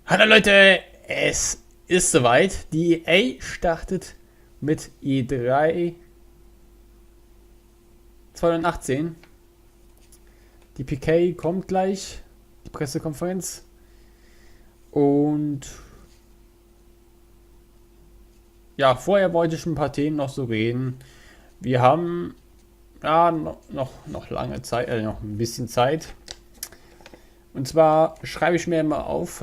Hallo Leute, es ist soweit. Die EA startet mit E3 2018. Die PK kommt gleich, die Pressekonferenz. Und ja, vorher wollte ich ein paar Themen noch so reden. Wir haben ja noch lange Zeit, noch ein bisschen Zeit. Und zwar schreibe ich mir immer auf,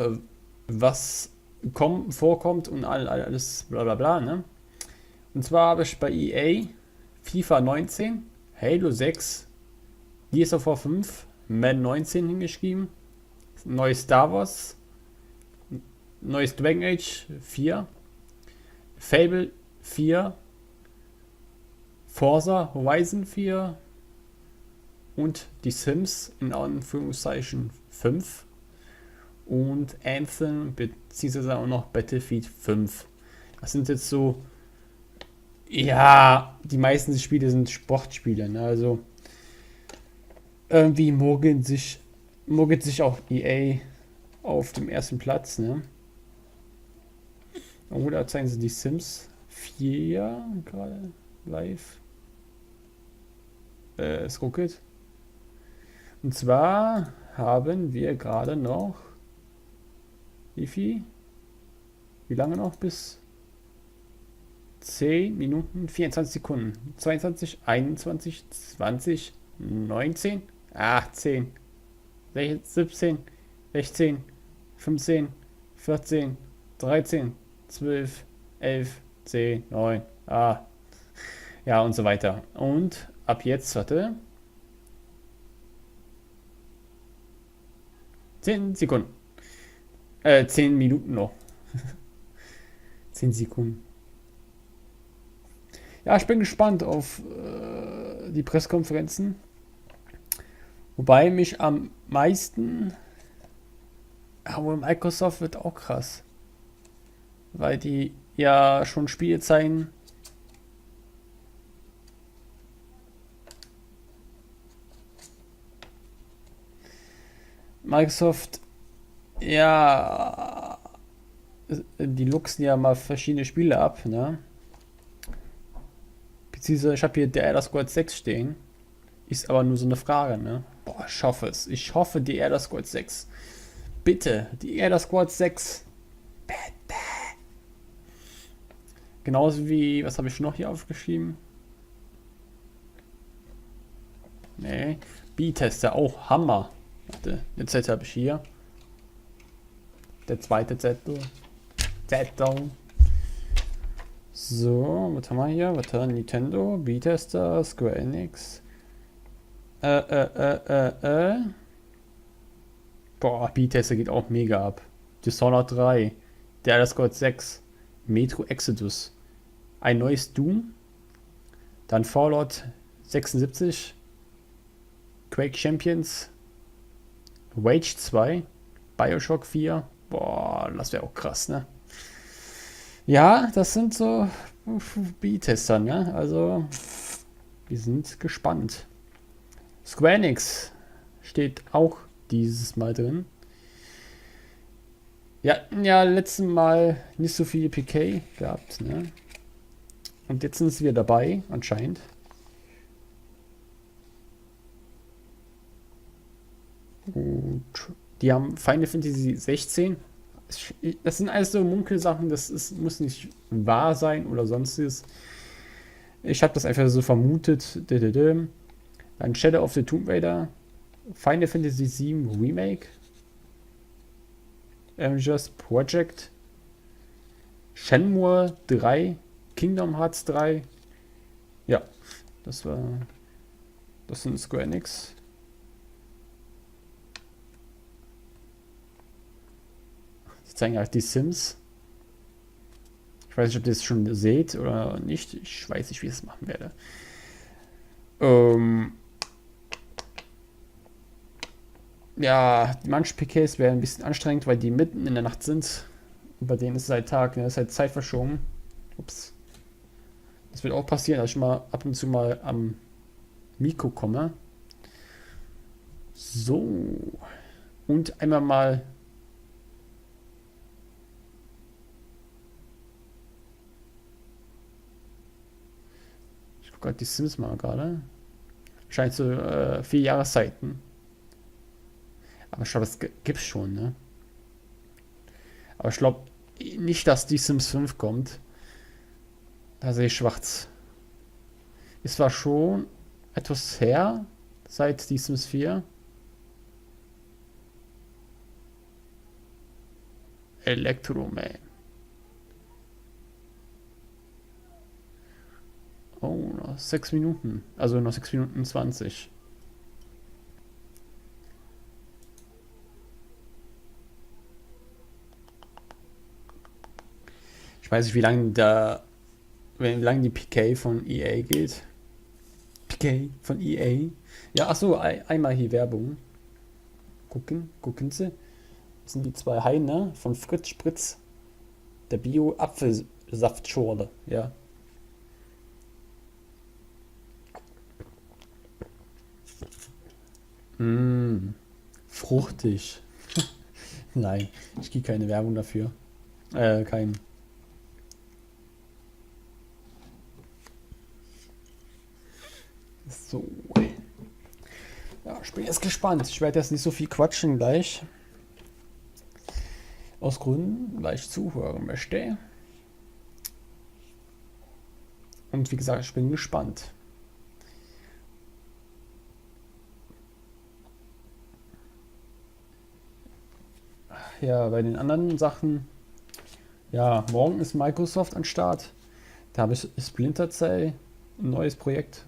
was vorkommt und alles bla bla bla, ne? Und zwar habe ich bei EA FIFA 19, Halo 6, Gears of War 5, Madden 19 hingeschrieben, neues Star Wars, neues Dragon Age 4, Fable 4, Forza Horizon 4 und die Sims in Anführungszeichen 5 und Anthem beziehungsweise auch noch Battlefield 5. Das sind jetzt so, ja, die meisten Spiele sind Sportspiele, ne? Also irgendwie mogelt sich auch EA auf dem ersten Platz, ne? Oder zeigen sie die Sims 4 gerade live. Es ruckelt. Und zwar haben wir gerade noch wie viel? Wie lange noch? Bis 10 Minuten, 24 Sekunden. 22, 21, 20, 19, 18, 17, 16, 15, 14, 13, 12, 11, 10, 9, ja und so weiter. Und ab jetzt, warte, 10 Sekunden. 10 Minuten noch. 10 Sekunden. Ja, ich bin gespannt auf die Pressekonferenzen. Wobei mich am meisten. Aber Microsoft wird auch krass. Weil die ja schon Spiele zeigen. Microsoft, ja, die luchsen ja mal verschiedene Spiele ab, ne? Beziehungsweise ich habe hier der Elder Scrolls 6 stehen. Ist aber nur so eine Frage, ne? Boah, ich hoffe es. Ich hoffe die Elder Scrolls 6. Bitte, die Elder Scrolls 6. Bitte. Genauso wie, was habe ich noch hier aufgeschrieben? Nee. B-Tester, auch Hammer. Warte, den Zettel habe ich hier. Der zweite Zettel. Zettel. So, was haben wir hier? Was haben wir? Nintendo, B-Tester, Square Enix. Boah, B-Tester geht auch mega ab. Dishonored 3, der Elder Scrolls 6, Metro Exodus, ein neues Doom, dann Fallout 76, Quake Champions, Rage 2, Bioshock 4. Boah, das wäre auch krass, ne? Ja, das sind so B-Tester, ne? Also, wir sind gespannt. Square Enix steht auch dieses Mal drin. Ja, letzten Mal nicht so viele PK gehabt, ne? Und jetzt sind sie wieder dabei, anscheinend. Und die haben Final Fantasy 16. Das sind alles so Munkelsachen, muss nicht wahr sein oder sonstiges. Ich habe das einfach so vermutet. Dann Shadow of the Tomb Raider, Final Fantasy 7 Remake, Avengers Project, Shenmue 3, Kingdom Hearts 3. Ja, das sind Square Enix. Sie zeigen halt die Sims. Ich weiß nicht, ob ihr das schon seht oder nicht. Ich weiß nicht, wie ich es machen werde. Ja, manche PKs werden ein bisschen anstrengend, weil die mitten in der Nacht sind. Und bei denen ist es halt Tag, ne? Das ist halt Zeit verschoben. Ups. Das wird auch passieren, dass ich mal ab und zu mal am Mikro komme. So. Und einmal mal Gott, die Sims mal gerade. Scheint so 4 Jahreszeiten. Aber ich glaube, es gibt's schon, ne? Aber ich glaube nicht, dass die Sims 5 kommt. Da sehe ich schwarz. Es war schon etwas her, seit die Sims 4. Electroman. Oh, noch 6 Minuten. Also noch 6 Minuten 20. Ich weiß nicht, wie lange die PK von EA geht. PK von EA. Ja, achso, einmal hier Werbung. Gucken Sie. Das sind die zwei Heine von Fritz Spritz. Der Bio-Apfelsaftschorle, ja. Fruchtig. Nein, ich kriege keine Werbung dafür. Kein. So. Ja, ich bin jetzt gespannt. Ich werde jetzt nicht so viel quatschen gleich. Aus Gründen, weil ich zuhören möchte. Und wie gesagt, ich bin gespannt. Ja, bei den anderen Sachen. Ja, morgen ist Microsoft an Start. Da habe ich Splinter Cell, ein neues Projekt.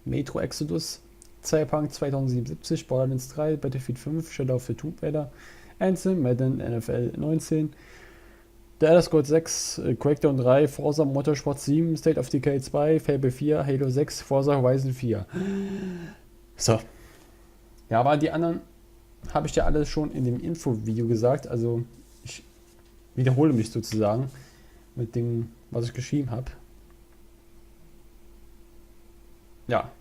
Metro Exodus, Cyberpunk 2077, Borderlands 3, Battlefield 5, Shadow of the Tomb Raider, Anthem, Madden NFL 19, The Elder Scrolls 6, Crackdown 3, Forza Motorsport 7, State of Decay 2, Fable 4, Halo 6, Forza Horizon 4. So. Ja, aber die anderen habe ich ja alles schon in dem Info-Video gesagt. Also ich wiederhole mich sozusagen mit dem, was ich geschrieben habe. Ja.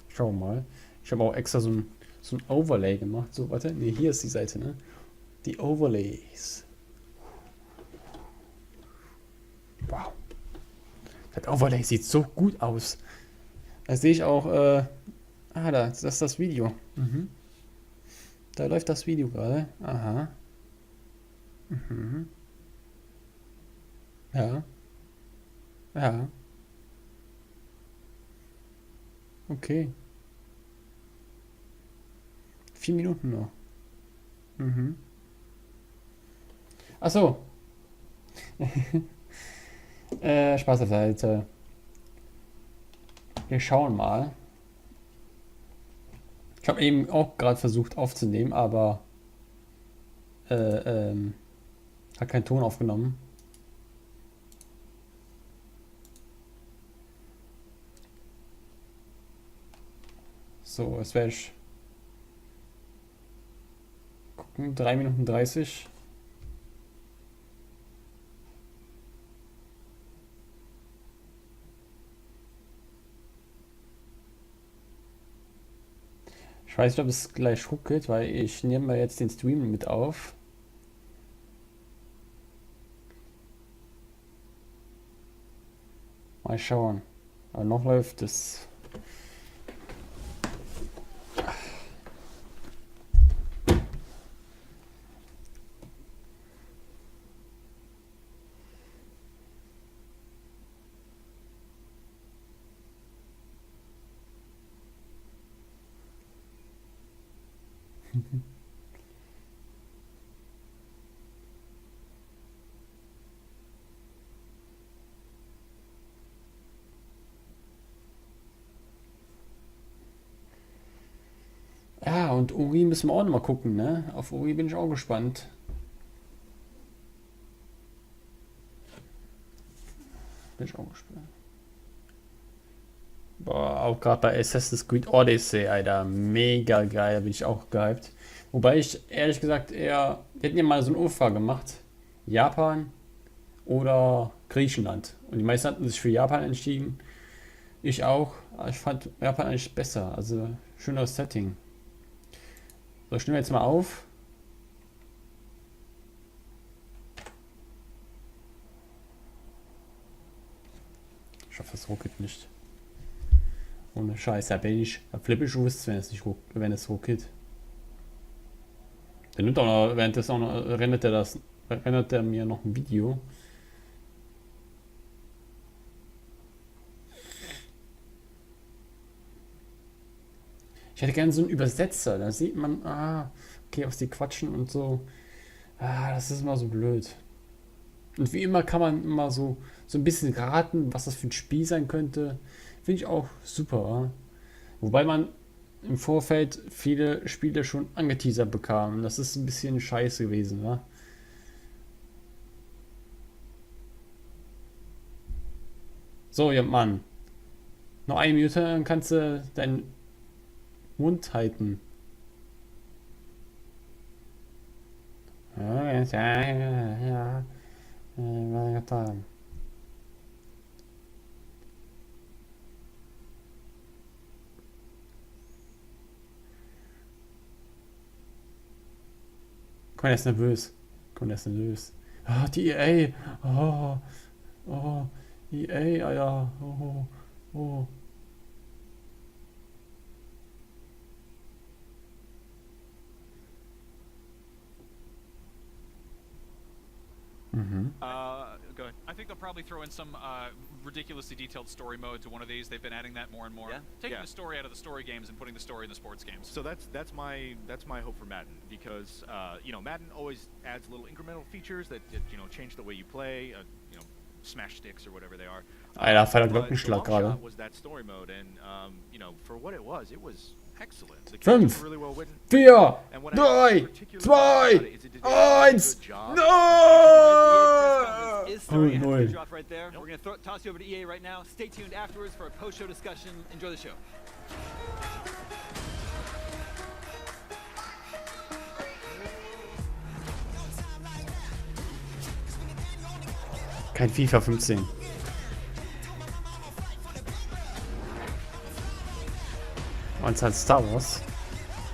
Schauen wir mal. Ich habe auch extra so ein Overlay gemacht. So, warte. Ne, hier ist die Seite, ne? Die Overlays. Wow. Das Overlay sieht so gut aus. Da sehe ich auch, das ist das Video. Mhm. Da läuft das Video gerade. Aha. Mhm. Ja. Ja. Okay. 4 Minuten noch. Mhm. Ach so. Spaß beiseite. Wir schauen mal. Ich habe eben auch gerade versucht aufzunehmen, aber hat keinen Ton aufgenommen. So, jetzt werde ich gucken. 3 Minuten 30. Ich weiß nicht, ob es gleich ruckelt, weil ich nehme mal jetzt den Stream mit auf. Mal schauen. Aber noch läuft es. Ja, und Uri müssen wir auch noch mal gucken, ne? Auf Uri bin ich auch gespannt. Bin ich auch gespannt. Boah, auch gerade bei Assassin's Creed Odyssey, Alter, mega geil, da bin ich auch gehypt. Wobei ich ehrlich gesagt eher, wir hätten ja mal so eine Umfrage gemacht. Japan oder Griechenland. Und die meisten hatten sich für Japan entschieden. Ich auch. Aber ich fand Japan eigentlich besser. Also schöneres Setting. So, ich nehme jetzt mal auf. schaffe das ruckelt nicht. Ohne Scheiß, da flippe ich aus, wenn es ruckelt. Der nimmt auch noch, währenddessen auch noch, rendert er mir noch ein Video. Ich hätte gerne so einen Übersetzer, da sieht man, okay, was die quatschen und so. Das ist immer so blöd. Und wie immer kann man immer so ein bisschen raten, was das für ein Spiel sein könnte. Finde ich auch super. Wobei man im Vorfeld viele Spiele schon angeteasert bekam. Das ist ein bisschen scheiße gewesen, wa? So, ja, Mann. Noch eine Minute, dann kannst du deinen Mund halten. Ja. Komm, er ist nervös. Die EA. EA, Alter. Oh. Go ahead. I think they'll probably throw in some ridiculously detailed story mode to one of these. They've been adding that more and more. Yeah? Taking the story out of the story games and putting the story in the sports games. So that's my hope for Madden, because Madden always adds little incremental features that change the way you play, smash sticks or whatever they are. Alter, feiner Glockenschlag gerade. Was that story mode, and for what it was excellent. The 5, really well written. 4, And what 3, I 2, particularly is it did a 1. good job. No! Is starting. Oh, I have to no. drop right there. We're going to toss you over to EA right now. Stay tuned afterwards for a post-show discussion. Enjoy the show. Kein FIFA 15. Und es hat Star Wars.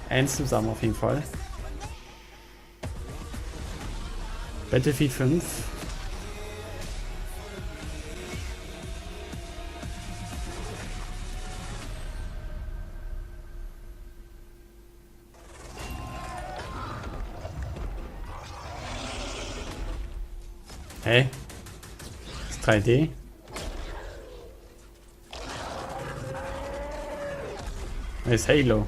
Eins zusammen auf jeden Fall. Battlefield 5. Hey. Das ist 3D. Das ist Halo.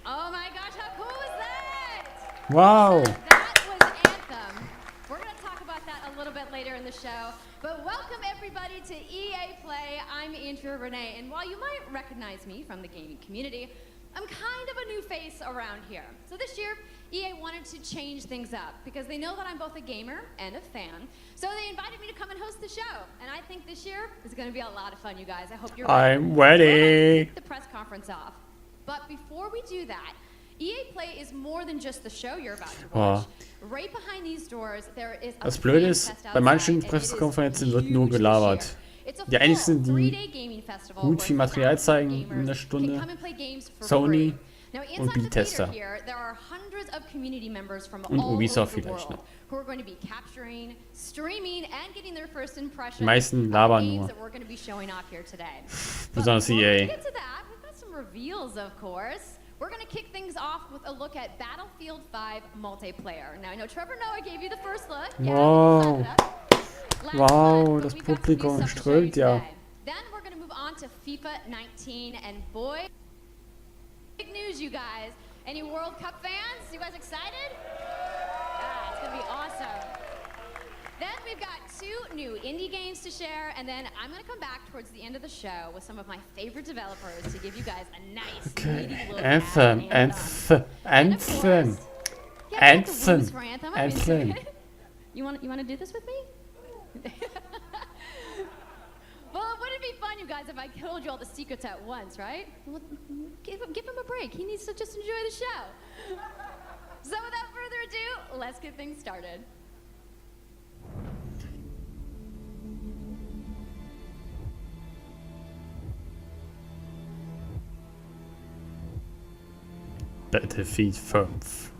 Oh my gosh, how cool is that? Wow. That was Anthem. We're going to talk about that a little bit later in the show. But welcome everybody to EA Play. I'm Andrea Renee, and while you might recognize me from the gaming community, I'm kind of a new face around here. So this year, EA wanted to change things up because they know that I'm both a gamer and a fan. So they invited me to come and host the show. And I think this year is going to be a lot of fun, you guys. I hope you're ready. I'm We're ready. going to kick the press conference off. But before we do that, EA Play is more than just the show you're about to watch. Right behind these doors, there is a Das Blöde ist, fan fest bei manchen outside, and it is Pressekonferenzen wird nur huge this gelabert. year. It's a Die einzigen, full die 3-day gaming festival gut where viel Material zeigen thousands of in der gamers Stunde, can come and play games for Sony free. Now, und inside the Bethesda. theater here, there are hundreds of community members from Und all Ubisoft over the vielleicht world noch. who are going to be capturing, streaming, and getting their first impressions Die meisten of the labern games nur. that we're going to be showing off here today. Besonders But before we EA. get to that, we've got some reveals, of course. We're going to kick things off with a look at Battlefield 5 multiplayer. Now, I know Trevor Noah gave you the first look. Yeah, Wow. clap it up. Last Wow, month, but das we've got some new Publikum stuff to show you strömt ja. today. Then we're going to move on to FIFA 19, and boy, big news, you guys. Any World Cup fans? You guys excited? Yeah, it's going to be awesome. Then we've got 2 new indie games to share, and then I'm going to come back towards the end of the show with some of my favorite developers to give you guys a nice, meaty look at Anthem. And of course, yeah, we got the rules for Anthem. I'm into it. You want to do this with me? Well, wouldn't it be fun, you guys, if I told you all the secrets at once, right? Well, give him a break. He needs to just enjoy the show. So without further ado, let's get things started. Battlefield 5.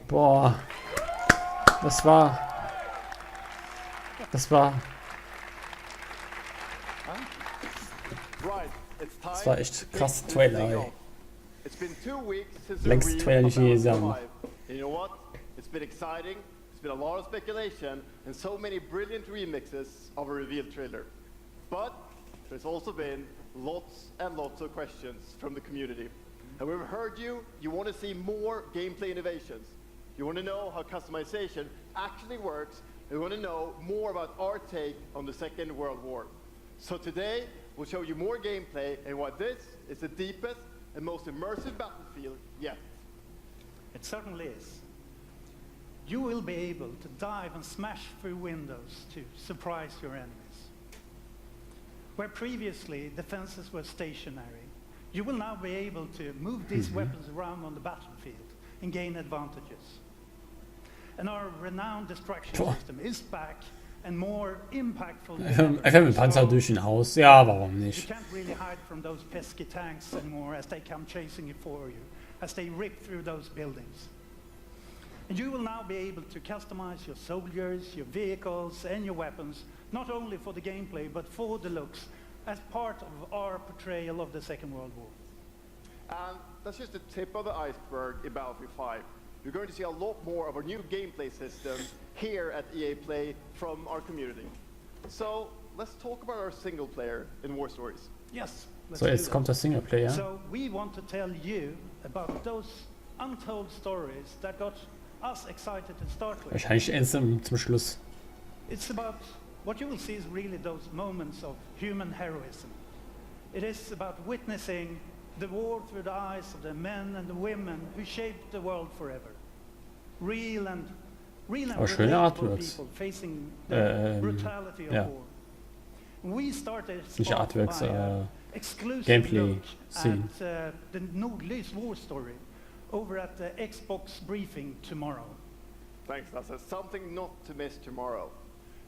Boah. Das war echt krass Trailer, ey. Längst Trailer nicht je sagen. You know what? It's been exciting. It's been a lot of speculation and so many brilliant remixes of a reveal trailer. But there's also been lots and lots of questions from the community. And we've heard you want to see more gameplay innovations. You want to know how customization actually works. You want to know more about our take on the Second World War. So today, we'll show you more gameplay and why this is the deepest and most immersive battlefield yet. It certainly is. You will be able to dive and smash through windows to surprise your enemies. Where previously defenses were stationary, you will now be able to move these weapons around on the battlefield and gain advantages. And our renowned destruction system is back and more impactful than Einfach mit Panzer durch ein Haus. Ja, warum You nicht? can't really hide from those pesky tanks anymore as they come chasing you for you, as they rip through those buildings. And you will now be able to customize your soldiers, your vehicles, and your weapons, not only for the gameplay, but for the looks, as part of our portrayal of the Second World War. And that's just the tip of the iceberg in Battlefield 5. You're going to see a lot more of our new gameplay system here at EA Play from our community. So let's talk about our single player in War Stories. Yes. let's So, do jetzt that. kommt der Singleplayer. So we want to tell you about those untold stories that got us excited to start with. Wahrscheinlich Anthem zum Schluss. It's about what you will see is really those moments of human heroism. It is about witnessing the war through the eyes of the men and the women who shaped the world forever. Real and Aber schöne relatable Artworks. people facing the brutality of ja. war. We started Nicht Artworks, exclusive Gameplay look scene. at the Nordlys war story over at the Xbox briefing tomorrow. Thanks, Lasse. Something not to miss tomorrow.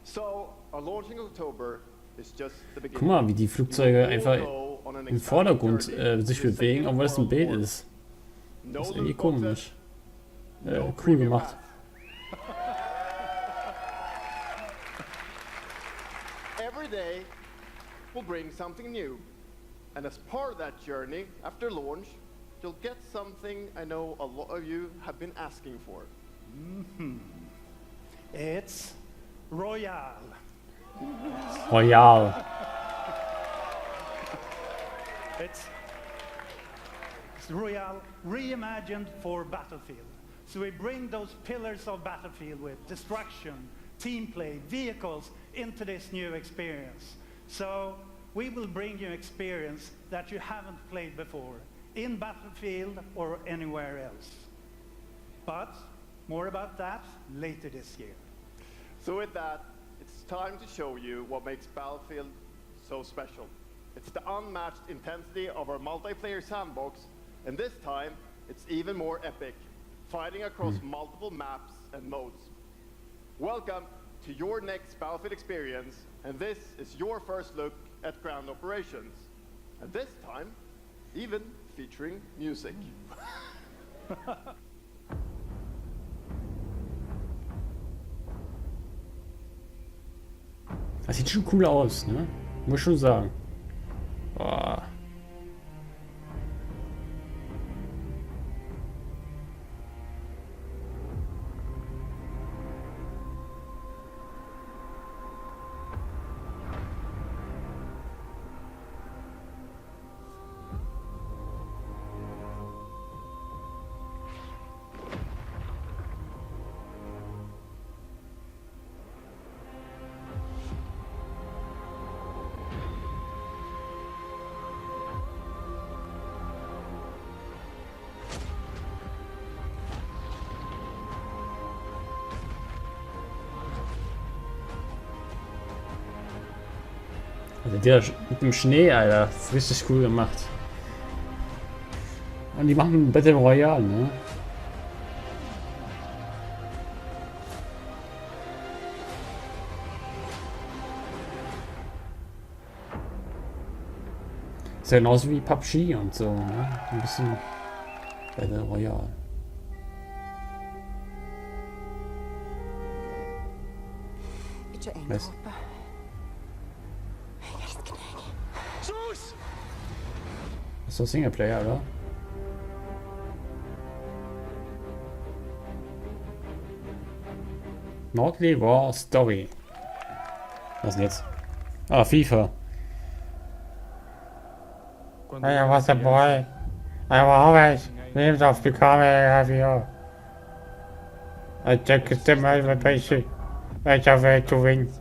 So, our launch in October is just the beginning. Guck mal, wie die Flugzeuge einfach im Vordergrund sich bewegen, obwohl das ein Bild ist. Das ist irgendwie komisch. Cool gemacht. Every day will bring something new. And as part of that journey, after launch, you'll get something I know a lot of you have been asking for. It's Royale. Royal. It's Royale reimagined for Battlefield. So we bring those pillars of Battlefield with destruction, team play, vehicles into this new experience. So we will bring you experience that you haven't played before in Battlefield or anywhere else. But more about that later this year. So with that, it's time to show you what makes Battlefield so special. It's the unmatched intensity of our multiplayer sandbox, and this time, it's even more epic, fighting across multiple maps and modes. Welcome to your next Battlefield experience, and this is your first look at ground operations. And this time, even featuring music. Das sieht schon cool aus, ne? Muss schon sagen. Boah. Also der mit dem Schnee, Alter, das ist richtig cool gemacht. Und die machen Battle Royale, ne? Ist ja genauso wie PUBG und so, ne? Ein bisschen Battle Royale. Was? Das ist doch Singleplayer, oder? Nordly War Story. Was ist denn jetzt? Ah, FIFA. I was a boy. I was always named of becoming a hero. I took the motivation. I have way to win.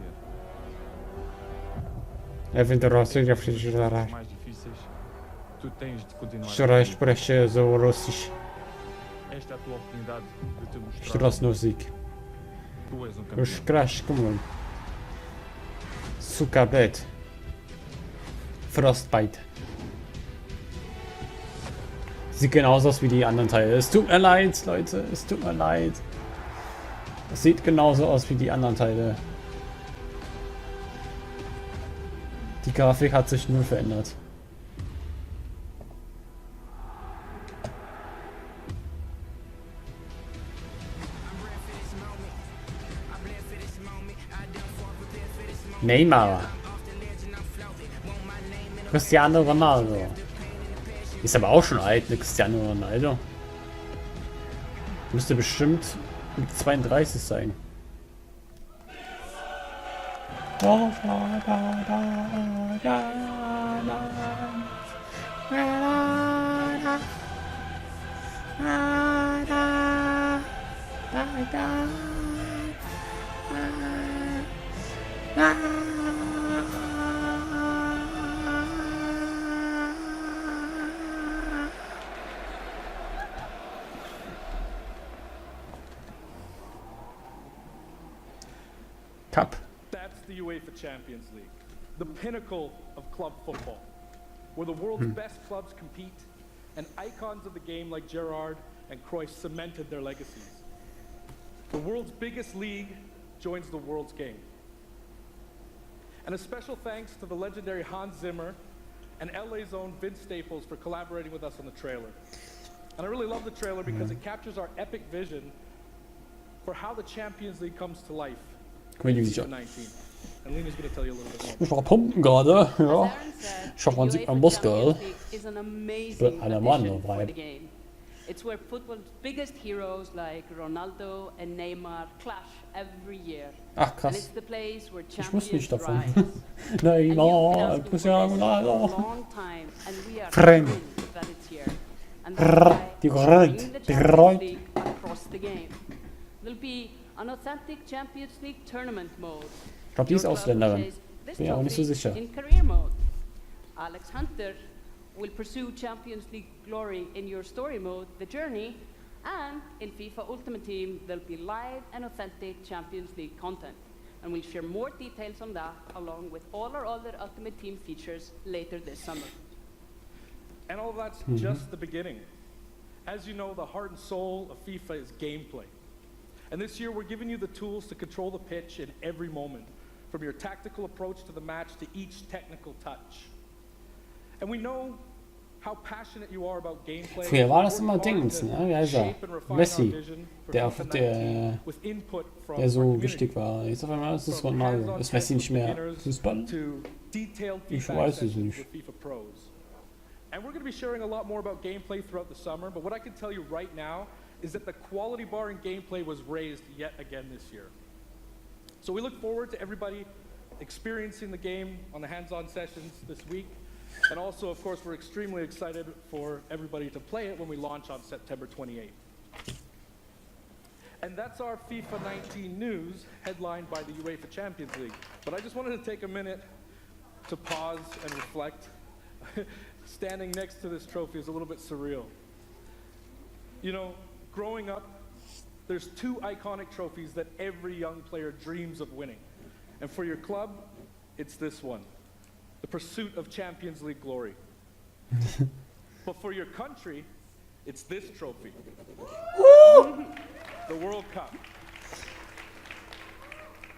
Even the Russian refrigerator. mais difíceis, tu tens de continuar. Estouras por as russos. Esta é a tua oportunidade de te mostrar. Estouras Musik. Tu és campeão. Os crash como Zuckerbett. Frostbite. Sieht genauso aus wie die anderen Teile. Es tut mir leid, Leute. Es tut mir leid. Es sieht genauso aus wie die anderen Teile. Die Grafik hat sich nur verändert. Neymar. Cristiano Ronaldo. Ist aber auch schon alt, ne? Cristiano Ronaldo. Müsste bestimmt mit 32 sein. Cup. That's the UEFA Champions League, the pinnacle of club football, where the world's best clubs compete and icons of the game like Gerrard and Cruyff cemented their legacies. The world's biggest league joins the world's game. And a special thanks to the legendary Hans Zimmer and LA's own Vince Staples for collaborating with us on the trailer. And I really love the trailer because it captures our epic vision for how the Champions League comes to life. Guck mal, wie sich And Lena's going to tell you a little bit more. Ich war pumpen gerade, ja. Ich hoffe, man sieht meinen Muskel. Einer Mann dabei. It's where football's biggest heroes like Ronaldo and Neymar clash every year. Ach And krass. it's the place where Ich wusste nicht champions davon. rise. Neymar, Cristiano Ronaldo. Friend. Die Gerät. There'll be an authentic Champions League tournament mode. Ich glaube, die ist Ausländerin. Bin ja auch nicht so sicher. In career mode. Alex Hunter will pursue Champions League glory in your story mode, The Journey, and in FIFA Ultimate Team there'll be live and authentic Champions League content. And we'll share more details on that along with all our other Ultimate Team features later this summer. And all that's just the beginning. As you know, the heart and soul of FIFA is gameplay. And this year we're giving you the tools to control the pitch in every moment, from your tactical approach to the match to each technical touch. And we know how passionate you are about gameplay. Früher war das immer Dings, ne? Wie heißt er? Messi, der so wichtig war. Jetzt auf einmal ist es Ronaldo. Ist Messi nicht mehr Fußball? Ich weiß es nicht. And we're going to be sharing a lot more about gameplay throughout the summer, but what I can tell you right now is that the quality bar in gameplay was raised yet again this year. So we look forward to everybody experiencing the game on the hands-on sessions this week. And also, of course, we're extremely excited for everybody to play it when we launch on September 28th. And that's our FIFA 19 news, headlined by the UEFA Champions League. But I just wanted to take a minute to pause and reflect. Standing next to this trophy is a little bit surreal. You know, growing up, there's two iconic trophies that every young player dreams of winning. And for your club, it's this one, the pursuit of Champions League glory. But for your country, it's this trophy, the World Cup.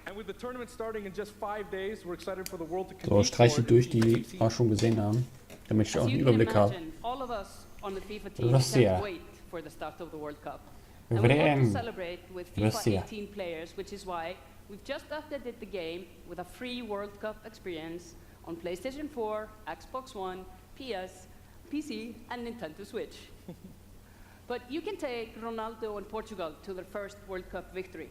And with the tournament starting in just 5 days, we're excited for the world to So, streiche durch, die wir schon gesehen haben. damit ich auch As einen you can Überblick habe. imagine, all of us on the FIFA team Russia. can't wait for the start of the World Cup. And we want to Vrem. celebrate with FIFA Russia. 18 players, which is why we've just updated the game with a free World Cup experience on PlayStation 4, Xbox One, PS, PC, and Nintendo Switch. But you can take Ronaldo and Portugal to their first World Cup victory.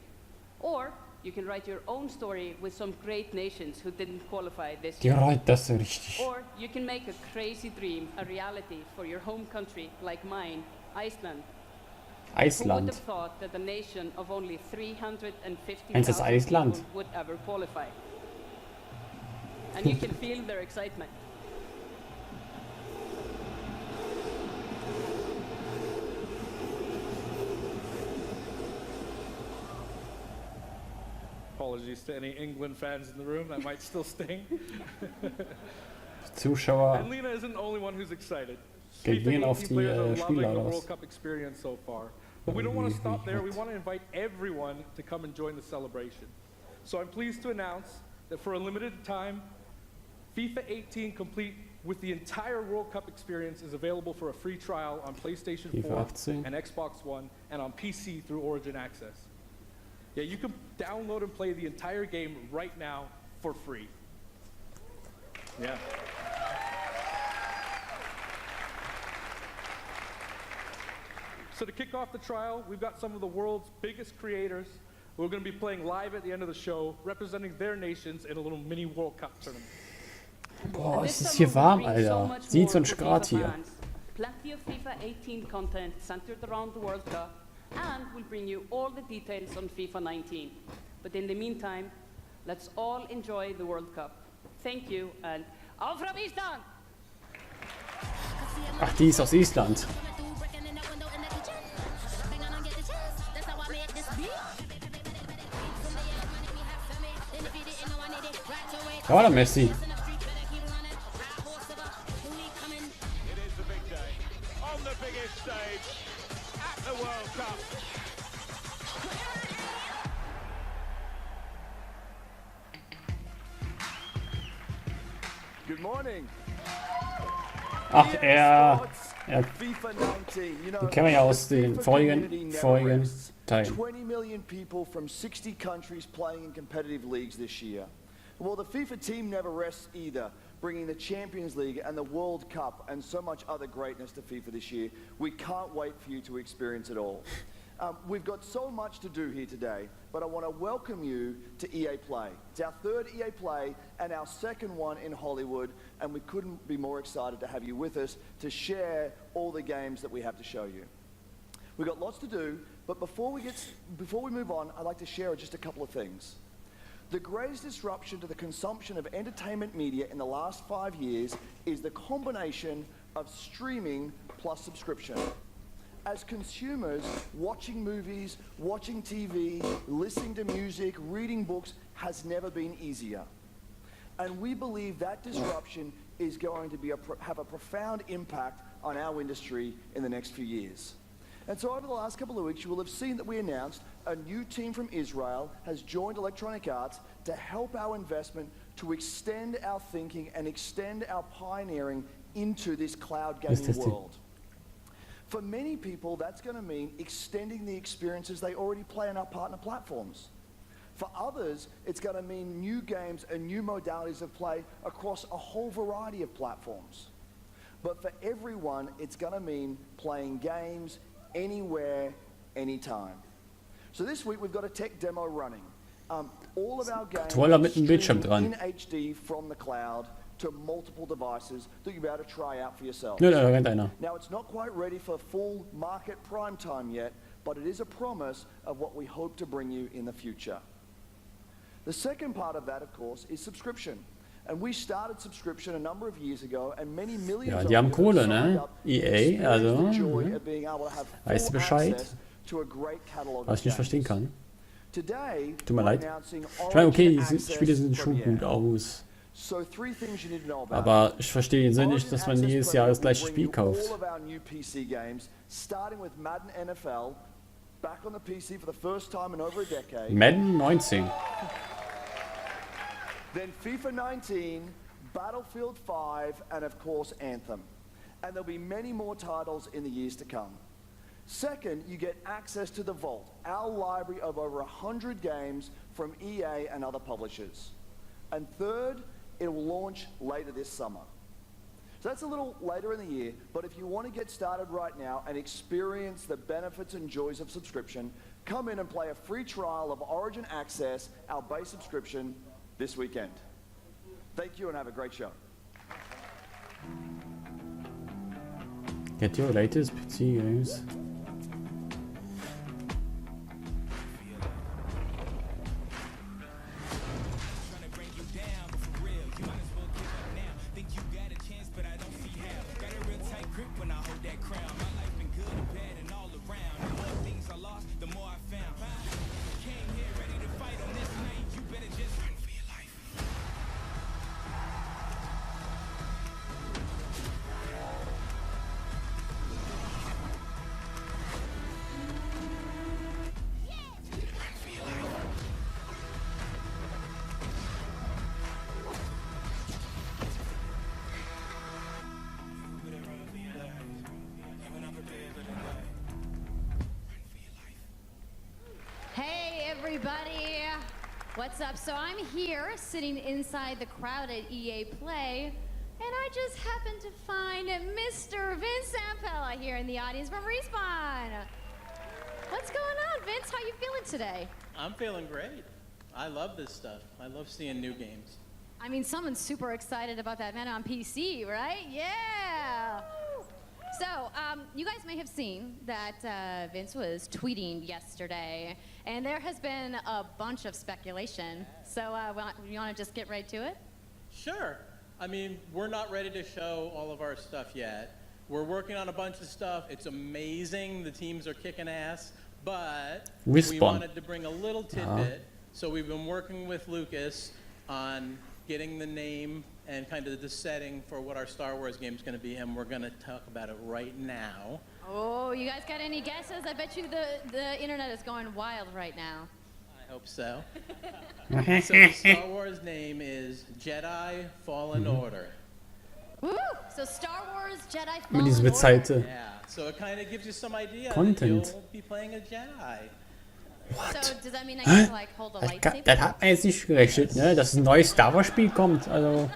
Or you can write your own story with some great nations who didn't qualify this year. Ja, das ist richtig. Or you can make a crazy dream a reality for your home country like mine, Iceland. Who would Iceland. have thought that a nation of only Meinst du das 350,000 Island? people would ever qualify? And you can feel their excitement. Apologies to any England fans in the room, that might still sting. Zuschauer And Lena isn't the only one who's excited. gehen auf 18 die players are Spieler loving the oder World was? Cup experience so far. But we don't want to stop there. We want to invite everyone to come and join the celebration. So I'm pleased to announce that for a limited time, FIFA 18 complete with the entire World Cup experience is available for a free trial on PlayStation FIFA 4 18. and Xbox One and on PC through Origin Access. Yeah, you can download and play the entire game right now for free. Yeah. So to kick off the trial, we've got some of the world's biggest creators who are going to be playing live at the end of the show, representing their nations in a little mini World Cup tournament. Boah, This es ist summer hier will warm, bring so Alter. much 27 more Grad for FIFA hier. fans. Plenty of FIFA 18 content centered around the World Cup, and we'll bring you all the details on FIFA 19. But in the meantime, let's all enjoy the World Cup. Thank you, and auf from Island! Ach, die ist aus Island. Da war der Messi. It is the big day on the biggest stage at the World Cup. Good morning. Ach, er FIFA 19. You know, den kennen wir ja aus the den FIFA vorigen community never rests. Teilen. 20 million people from 60 countries playing in competitive leagues this year. Well, the FIFA team never rests either, bringing the Champions League and the World Cup and so much other greatness to FIFA this year. We can't wait for you to experience it all. We've got so much to do here today, but I want to welcome you to EA Play. It's our third EA Play and our second one in Hollywood, and we couldn't be more excited to have you with us to share all the games that we have to show you. We've got lots to do, but before we move on, I'd like to share just a couple of things. The greatest disruption to the consumption of entertainment media in the last 5 years is the combination of streaming plus subscription. As consumers, watching movies, watching TV, listening to music, reading books has never been easier. And we believe that disruption is going to have a profound impact on our industry in the next few years. And so over the last couple of weeks, you will have seen that we announced a new team from Israel has joined Electronic Arts to help our investment to extend our thinking and extend our pioneering into this cloud gaming world. For many people, that's going to mean extending the experiences they already play on our partner platforms. For others, it's going to mean new games and new modalities of play across a whole variety of platforms. But for everyone, it's going to mean playing games anywhere, anytime. So this week, we've got a tech demo running. All of our games streaming in HD from the cloud to multiple devices that you'll be able to try out for yourself. Now, it's not quite ready for full market prime time yet, but it is a promise of what we hope to bring you in the future. The second part of that, of course, is subscription. And we started subscription a number of years ago, and many millions Ja, die haben Kohle, ne? EA, also. Weißt du Bescheid? Was ich nicht verstehen kann. Tut mir leid. Ich meine, okay, die Spiele sehen schon gut aus. Aber ich verstehe den Sinn nicht, dass man jedes Jahr das gleiche Spiel kauft. Madden 19. Then FIFA 19, Battlefield 5, and of course Anthem. And there'll be many more titles in the years to come. Second, you get access to the Vault, our library of over 100 games from EA and other publishers. And third, it will launch later this summer. So that's a little later in the year, but if you want to get started right now and experience the benefits and joys of subscription, come in and play a free trial of Origin Access, our base subscription, this weekend. Thank you and have a great show. Get your latest PC games. Everybody, what's up? So I'm here sitting inside the crowded EA Play, and I just happened to find Mr. Vince Zampella here in the audience from Respawn. What's going on, Vince? How you feeling today? I'm feeling great. I love this stuff. I love seeing new games. I mean, someone's super excited about that Madden on PC, right? Yeah! So, you guys may have seen that Vince was tweeting yesterday, and there has been a bunch of speculation. So, you want to just get right to it? Sure. I mean, we're not ready to show all of our stuff yet. We're working on a bunch of stuff. It's amazing. The teams are kicking ass. But we wanted to bring a little tidbit. So we've been working with Lucas on getting the name and kind of the setting for what our Star Wars game is going to be, and we're going to talk about it right now. Oh, you guys got any guesses? I bet you the internet is going wild right now. I hope so. So the Star Wars name is Jedi Fallen Order. Woo! So Star Wars Jedi Mit diese Fallen bezahlte Order. Yeah, so it kind of gives you some idea Content. that you'll be playing a Jedi. So does that mean I get to like hold a lightsaber? Das hat man jetzt nicht gerechnet, ne? Dass ein neues Star Wars Spiel kommt. Also,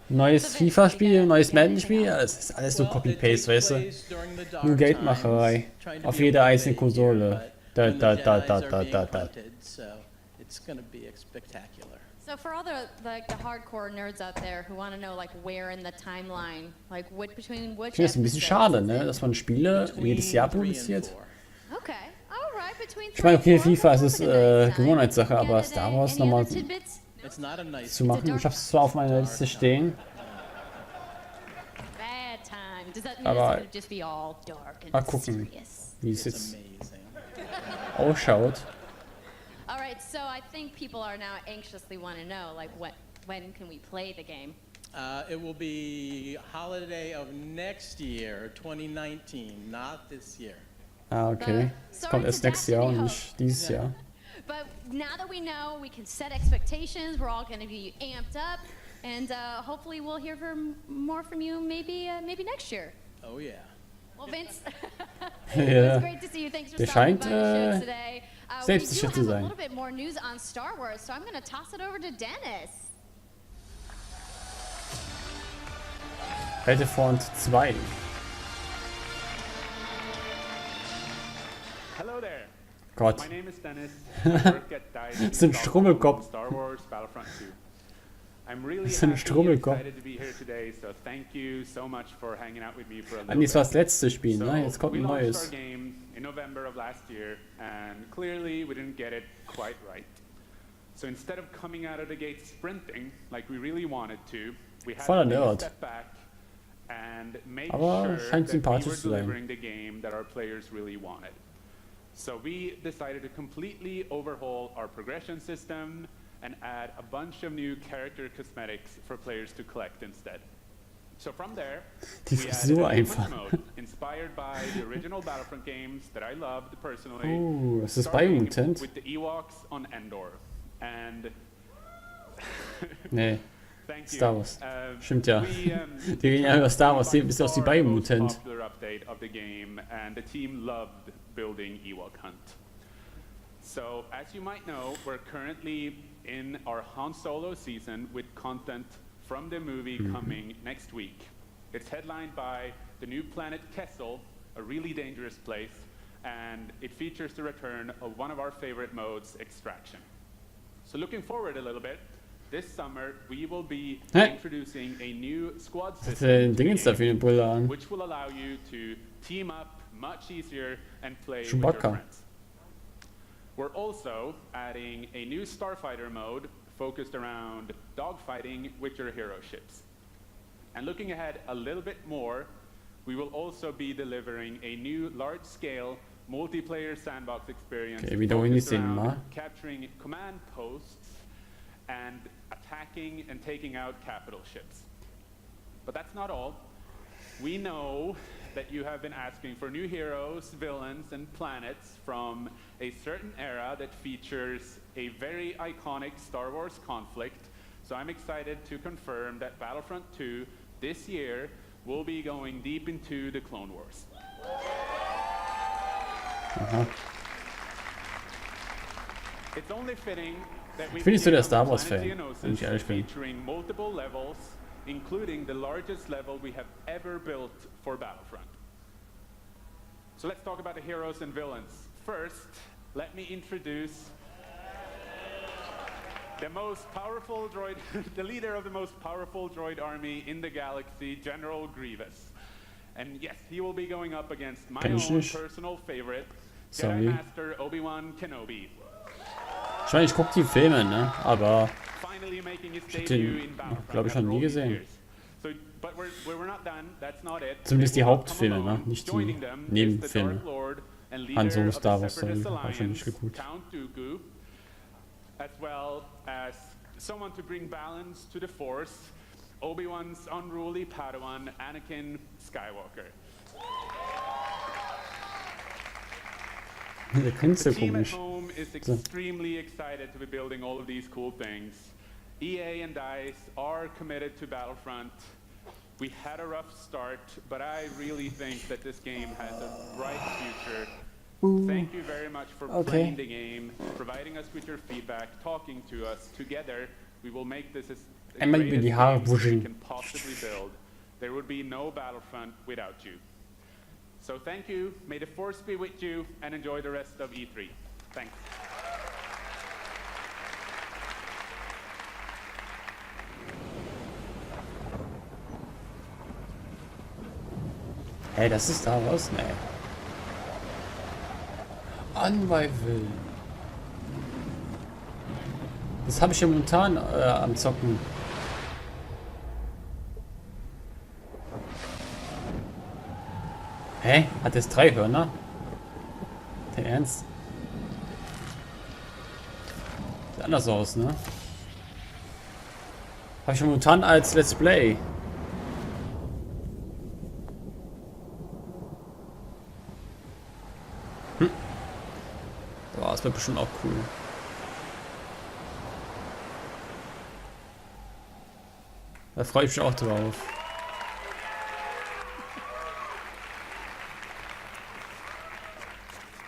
ein neues FIFA Spiel, ein neues Madden Spiel. Das ist alles so Copy-Paste, weißt du? Nur Geldmacherei. Auf jeder einzelnen Konsole. Da. So it's going to be spectacular. So for all the hardcore nerds out there who want to know like where in the timeline, like between which. Ich finde das ein bisschen schade, ne? Dass man Spiele jedes Jahr produziert. Okay. Ich meine, okay, FIFA ist Gewohnheitssache, aber Star Wars nochmal zu machen. Ich habe es zwar auf meiner Liste stehen, aber mal gucken, wie es jetzt ausschaut. Alright, so I think people are now anxiously want to know, like, when can we play the game? It will be holiday of next year, 2019, not this year. Ah, okay. Es kommt erst nächstes Jahr und nicht dieses Jahr. But now that we know, we can set expectations. We're all going to be amped up, and hopefully we'll hear more from you maybe next year. Oh yeah. Well, Vince, Ja. it's great to see you. Thanks for stopping by the show today. We do selbstsicher have zu a sein. little bit more news on Star Wars, so I'm going to toss it over to Dennis. Battlefront 2. Hello there. Gott. My name is Dennis. I work at Das ist ein Strummelkopf. Star Wars Battlefront 2. I'm really Das ist ein happy and Strummelkopf. excited to be here today, so thank you so much for hanging out with me for a little Eigentlich war das bit. letzte Spiel, ne? Jetzt kommt we ein launched neues. our game in November of last year, and clearly we didn't get it quite right. So instead of coming out of the gate sprinting like we really wanted to, we had Voller to take a Nerd. step back and make Aber sure scheint that we sympathisch were zu sein. delivering the game that our players really wanted. So we decided to completely overhaul our progression system and add a bunch of new character cosmetics for players to collect instead. So from there, Die we added Frisur a different einfach. mode inspired by the original Battlefront games that I loved personally. Oh, das ist starting Biomutant. with the Ewoks on Endor. And Nee. Star Wars. Stimmt ja. Die reden ja über Star Wars, sehen ein bisschen aus wie Biomutant. Update of the game, and the team loved building Ewok Hunt. So, as you might know, we're currently in our Han Solo season with content from the movie coming next week. It's headlined by the new planet Kessel, a really dangerous place, and it features the return of one of our favorite modes, Extraction. So looking forward a little bit, this summer we will be introducing a new squad system which will allow you to team up much easier and play with your friends. We're also adding a new starfighter mode focused around dogfighting with your hero ships. And looking ahead a little bit more, we will also be delivering a new large-scale multiplayer sandbox experience focused around capturing command posts and attacking and taking out capital ships. But that's not all. We know that you have been asking for new heroes, villains, and planets from a certain era that features a very iconic Star Wars conflict. So I'm excited to confirm that Battlefront 2 this year will be going deep into the Clone Wars. It's only fitting that we bin nicht so der Star Wars Fan, wenn ich ehrlich bin. featuring multiple levels, including the largest level we have ever built for Battlefront. So let's talk about the heroes and villains. First, let me introduce the most powerful droid, the leader of the most powerful droid army in the galaxy, General Grievous. And yes, he will be going up against my own personal favorite, Jedi Master Obi-Wan Kenobi. Ich gucke die Filme, ne? Aber ich hab den, glaube ich, noch nie gesehen. Zumindest die Hauptfilme, ne? Nicht die Nebenfilme. Han Solo, Star Wars, habe ich schon nicht geguckt. As well as someone to bring balance to the Force, Obi-Wan's unruly Padawan, Anakin Skywalker. The team at home is extremely excited to be building all of these cool things. EA and DICE are committed to Battlefront. We had a rough start, but I really think that this game has a bright future. Thank you very much for playing the game, providing us with your feedback, talking to us. Together, we will make this as the greatest game we can possibly build. There would be no Battlefront without you. So thank you, may the Force be with you, and enjoy the rest of E3. Thanks. Hey, das ist Star Wars? Nee. Unravel. Das habe ich ja momentan am Zocken. Hä? Hat es 3 Hörner? Der Ernst? Sieht anders aus, ne? Habe ich ja momentan als Let's Play. Boah, das wird bestimmt auch cool. Da freue ich mich auch drauf.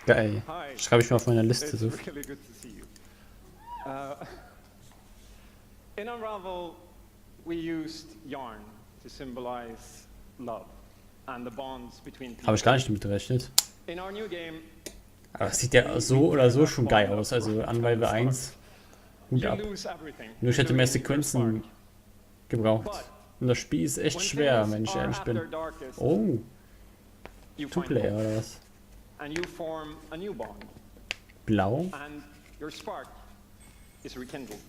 Geil. Schreibe ich mal auf meiner Liste so. Really good to see you. In Unravel, we used yarn to symbolize love and the bonds between people. Habe ich gar nicht damit gerechnet. In our new game, aber das sieht ja so oder so schon geil aus. Also Unravel 1, Hut ab. Nur ich hätte mehr Sequenzen gebraucht. Und das Spiel ist echt schwer, wenn ich ehrlich bin. Oh. Two-Player oder was? and you form a new bond. Blau. And your spark is rekindled.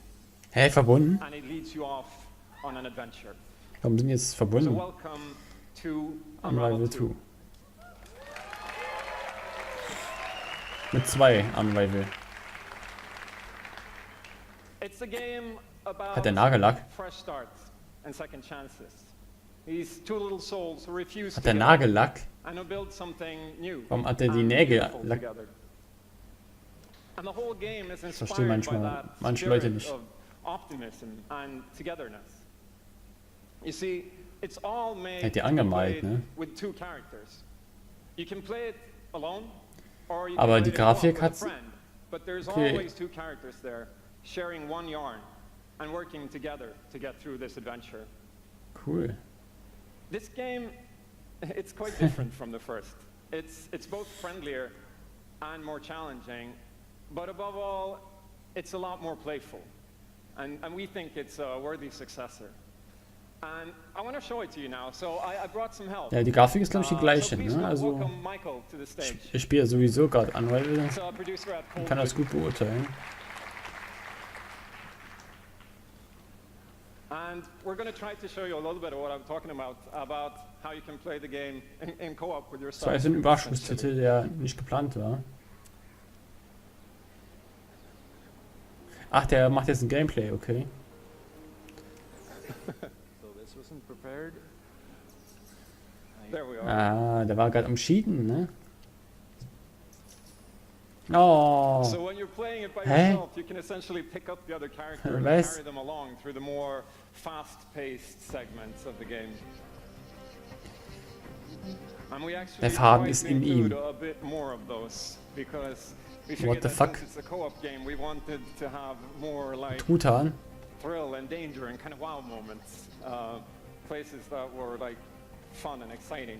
Hä, verbunden? And it leads you off on an adventure. Warum sind jetzt verbunden? So welcome to Unravel 2. Mit 2 Unravel. It's a game about Hat der Nagellack? fresh starts and second chances. These two little souls who refuse Hat der Nagellack? and who build something new. Warum hat der die and Nägel beautiful lack? together. And the whole game is Ich verstehe inspired by manchmal, that manche Leute spirit nicht. of optimism and togetherness. You see, it's all made Hat die to be angemalt, played ne? with two characters. You can play it alone, or you Aber can die play it co-op Grafik with a hat's- friend. But there's Okay. always two characters there, sharing one yarn and working together to get through this adventure. Cool. This game, it's quite different from the first. It's both friendlier and more challenging, but above all, it's a lot more playful. And we think it's a worthy successor. And I want to show it to you now, so I brought some help. Ja, die Grafik ist glaube ich die gleiche, So please ne? Also welcome Michael to the stage. ich spiele ja sowieso gerade Unravel It's a producer at und kann das gut beurteilen. And we're going to try to show you a little bit of what I'm talking about how you can play the game in co-op with Das war yourself. also ein Überraschungstitel, der nicht geplant war. Ach, der macht jetzt ein Gameplay, okay. So this wasn't prepared. There we are. Ah, der war gerade am Cheaten, ne? Oh. So when you're playing it by Hä? yourself, you can essentially pick up the other character and Was? carry them along through the more fast-paced segments of the game. And we actually Der Faden tried ist to in include ihm. a bit more of those because we What figured the that fuck? since it's a co-op game, we wanted to have more like Truthahn. thrill and danger and kind of wow moments, places that were like fun and exciting.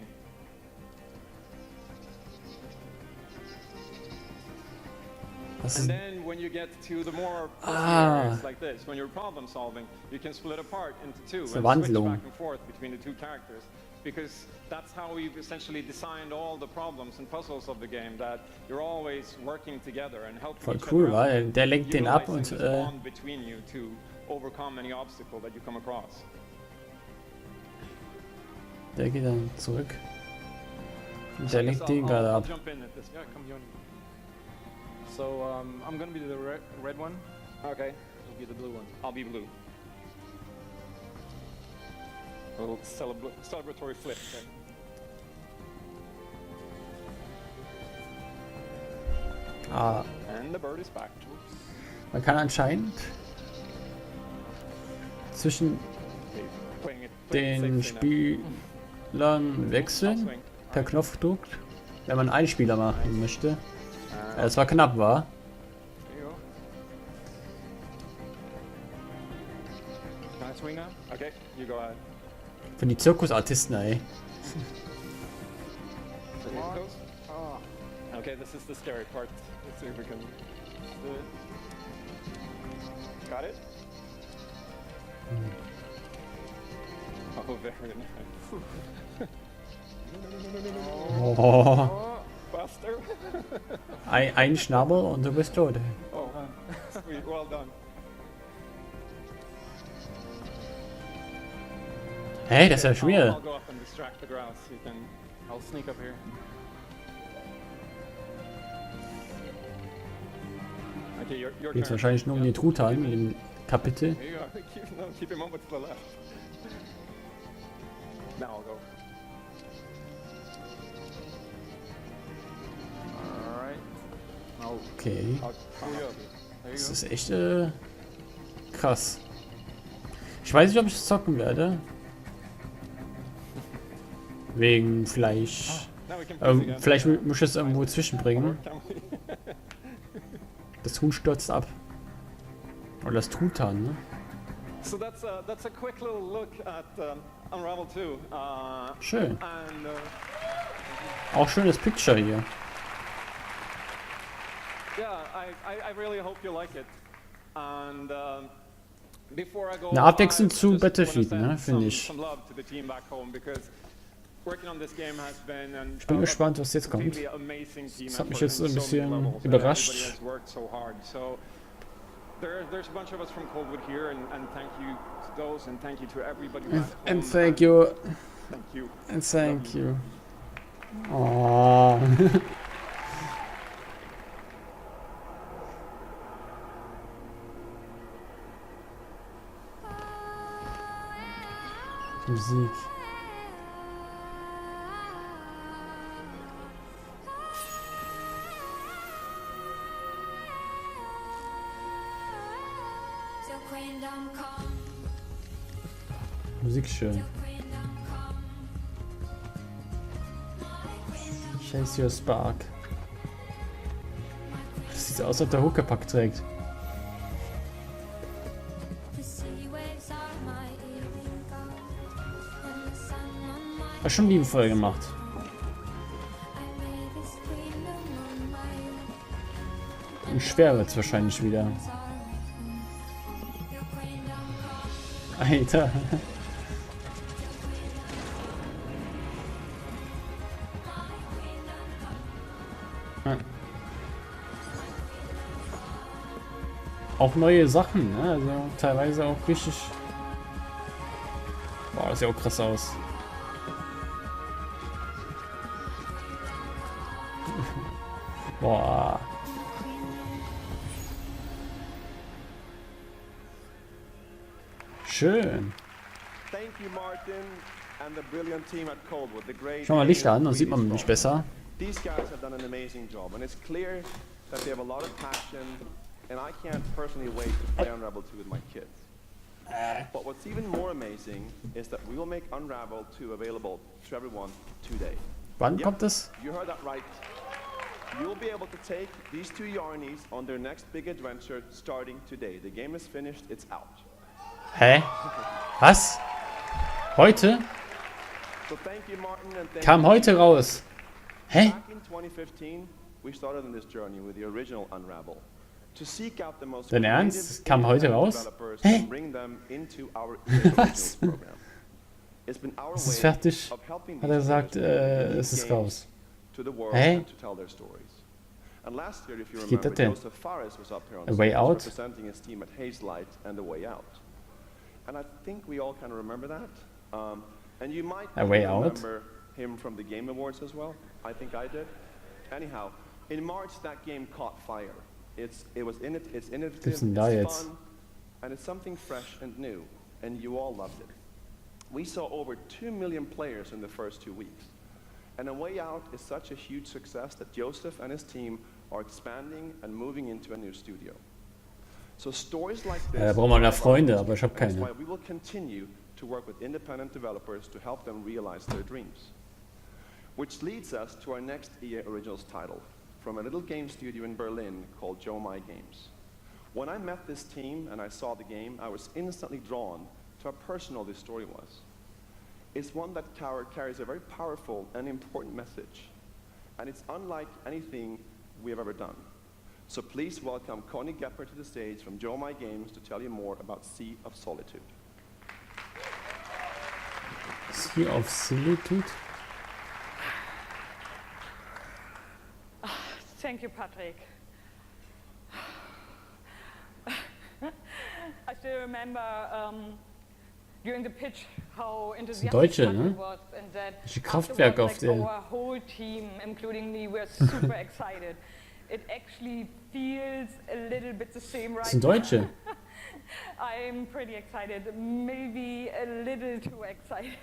Was And ist then when you get to the more Ah. areas like this, when you're problem solving, you can split apart into two and ist eine switch Wandlung. back and forth between the two characters. Because that's how we've essentially designed all the problems and puzzles of the game, that you're always working together and helping Voll each cool, other out, weil der lenkt den ab und utilizing this bond between you to overcome any obstacle that you come across. der geht dann zurück. Und der I guess lenkt den gerade I'll ab. jump in at this Yeah, point. come on. So I'm gonna be the red one. Okay. You'll be the blue one. I'll be blue. A little celebratory flip. Okay. Ah, And the bird is back. man kann anscheinend zwischen Playing it den safely Spielern wechseln per Knopfdruck, wenn man einen Spieler machen möchte. Ja, das war knapp, war. now. There you go. Can I swing now? Okay, you go ahead. Für die Zirkusartisten, ey. So here it goes. Oh. Okay, this is the scary part. Let's see if we can do it. Got it? Oh, very nice. Oh. Faster. Ein Schnabel und du bist tot. Oh, sweet. Well done. Hey, das ist ja schon I'll wieder. go up and distract the grouse. You can. I'll sneak up here. Okay, your Geht turn. wahrscheinlich nur um den Truthahn in dem Kapitel. Here you go. Keep him over to the left. Now I'll go. Alright. Okay. I'll pull you up. There you Das go. ist echt krass. Ich weiß nicht, ob ich es zocken werde. Wegen vielleicht. Now we can play again. Vielleicht muss ich es irgendwo zwischenbringen. Can we? Das Huhn stürzt ab. Oder das Truthahn, ne? So that's a quick little look at Unravel 2. Schön. And Auch schönes Picture hier. yeah, I really hope you like it. And before I go, Eine Abwechslung I zu just Battlefield, wanna ne, send finde ich. some love to the team back home because working on this game has been an Ich bin gespannt, was jetzt kommt. completely amazing team Das hat mich effort jetzt so ein in so many bisschen levels, and überrascht. everybody has worked so hard. So there's a bunch of us from Coldwood here, and thank you to those, and thank you to everybody back home. And thank you. Thank you. And thank you. Oh. Musik. Musik schön. Chase Your Spark. Das sieht aus, als ob der Huckepack trägt. War schon liebevoll gemacht. Und schwer wird's wahrscheinlich wieder. Alter. Auch neue Sachen, ne? Also teilweise auch richtig. Boah, das sieht auch krass aus. Boah. Schön. Schau mal Licht an, dann sieht man mich besser. These guys have done an amazing job, and it's clear that they have a lot of passion, and I can't personally wait to play Unravel 2 with my kids. But what's even more amazing is that we will make Unravel 2 available to everyone today. Wann kommt es? You heard that right. You'll be able to take these two Yarnies on their next big adventure starting today. The game is finished, it's out. Hä? Was? Heute? So thank you, Martin, and thank Kam heute raus. Hä? Back in 2015, we started on this journey with the original Unravel to seek out the most Dein Ernst? Kam heute raus? developers Hä? and bring them into our originals program. It's been our Es ist way fertig. of helping Hat er these gesagt, players bring es ist games raus. to the world Hä? and to tell their stories. And last year, if you Wie geht remember, das denn? Joseph Fares was up here on A Way stage Out? representing his team at Hazelight and The Way Out. And I think we all kind of remember that. And you might A Way even Out? remember him from the Game Awards as well. I think I did. Anyhow, in March that game caught fire. It's innovative, Gibt's denn da it's jetzt? fun, and it's something fresh and new, and you all loved it. We saw over 2 million players in the first 2 weeks. And A Way Out is such a huge success that Joseph and his team are expanding and moving into a new studio. So stories like this Da braucht man ja Freunde, aber ich habe that's keine. why we will continue to work with independent developers to help them realize their dreams. Which leads us to our next EA Originals title, from a little game studio in Berlin called Joe My Games. When I met this team and I saw the game, I was instantly drawn to how personal this story was. It's one that carries a very powerful and important message, and it's unlike anything we have ever done. So please welcome Connie Gepper to the stage from Joe My Games to tell you more about Sea of Solitude. Sea of Solitude? Thank you, Patrick. I still remember during the pitch how enthusiastic Deutsche, Patrick ne? was, and that Die Kraftwerke auf afterwards, der. our whole team, including me, were super excited. It actually feels a little bit the same right Das sind Deutsche. now. I'm pretty excited, maybe a little too excited.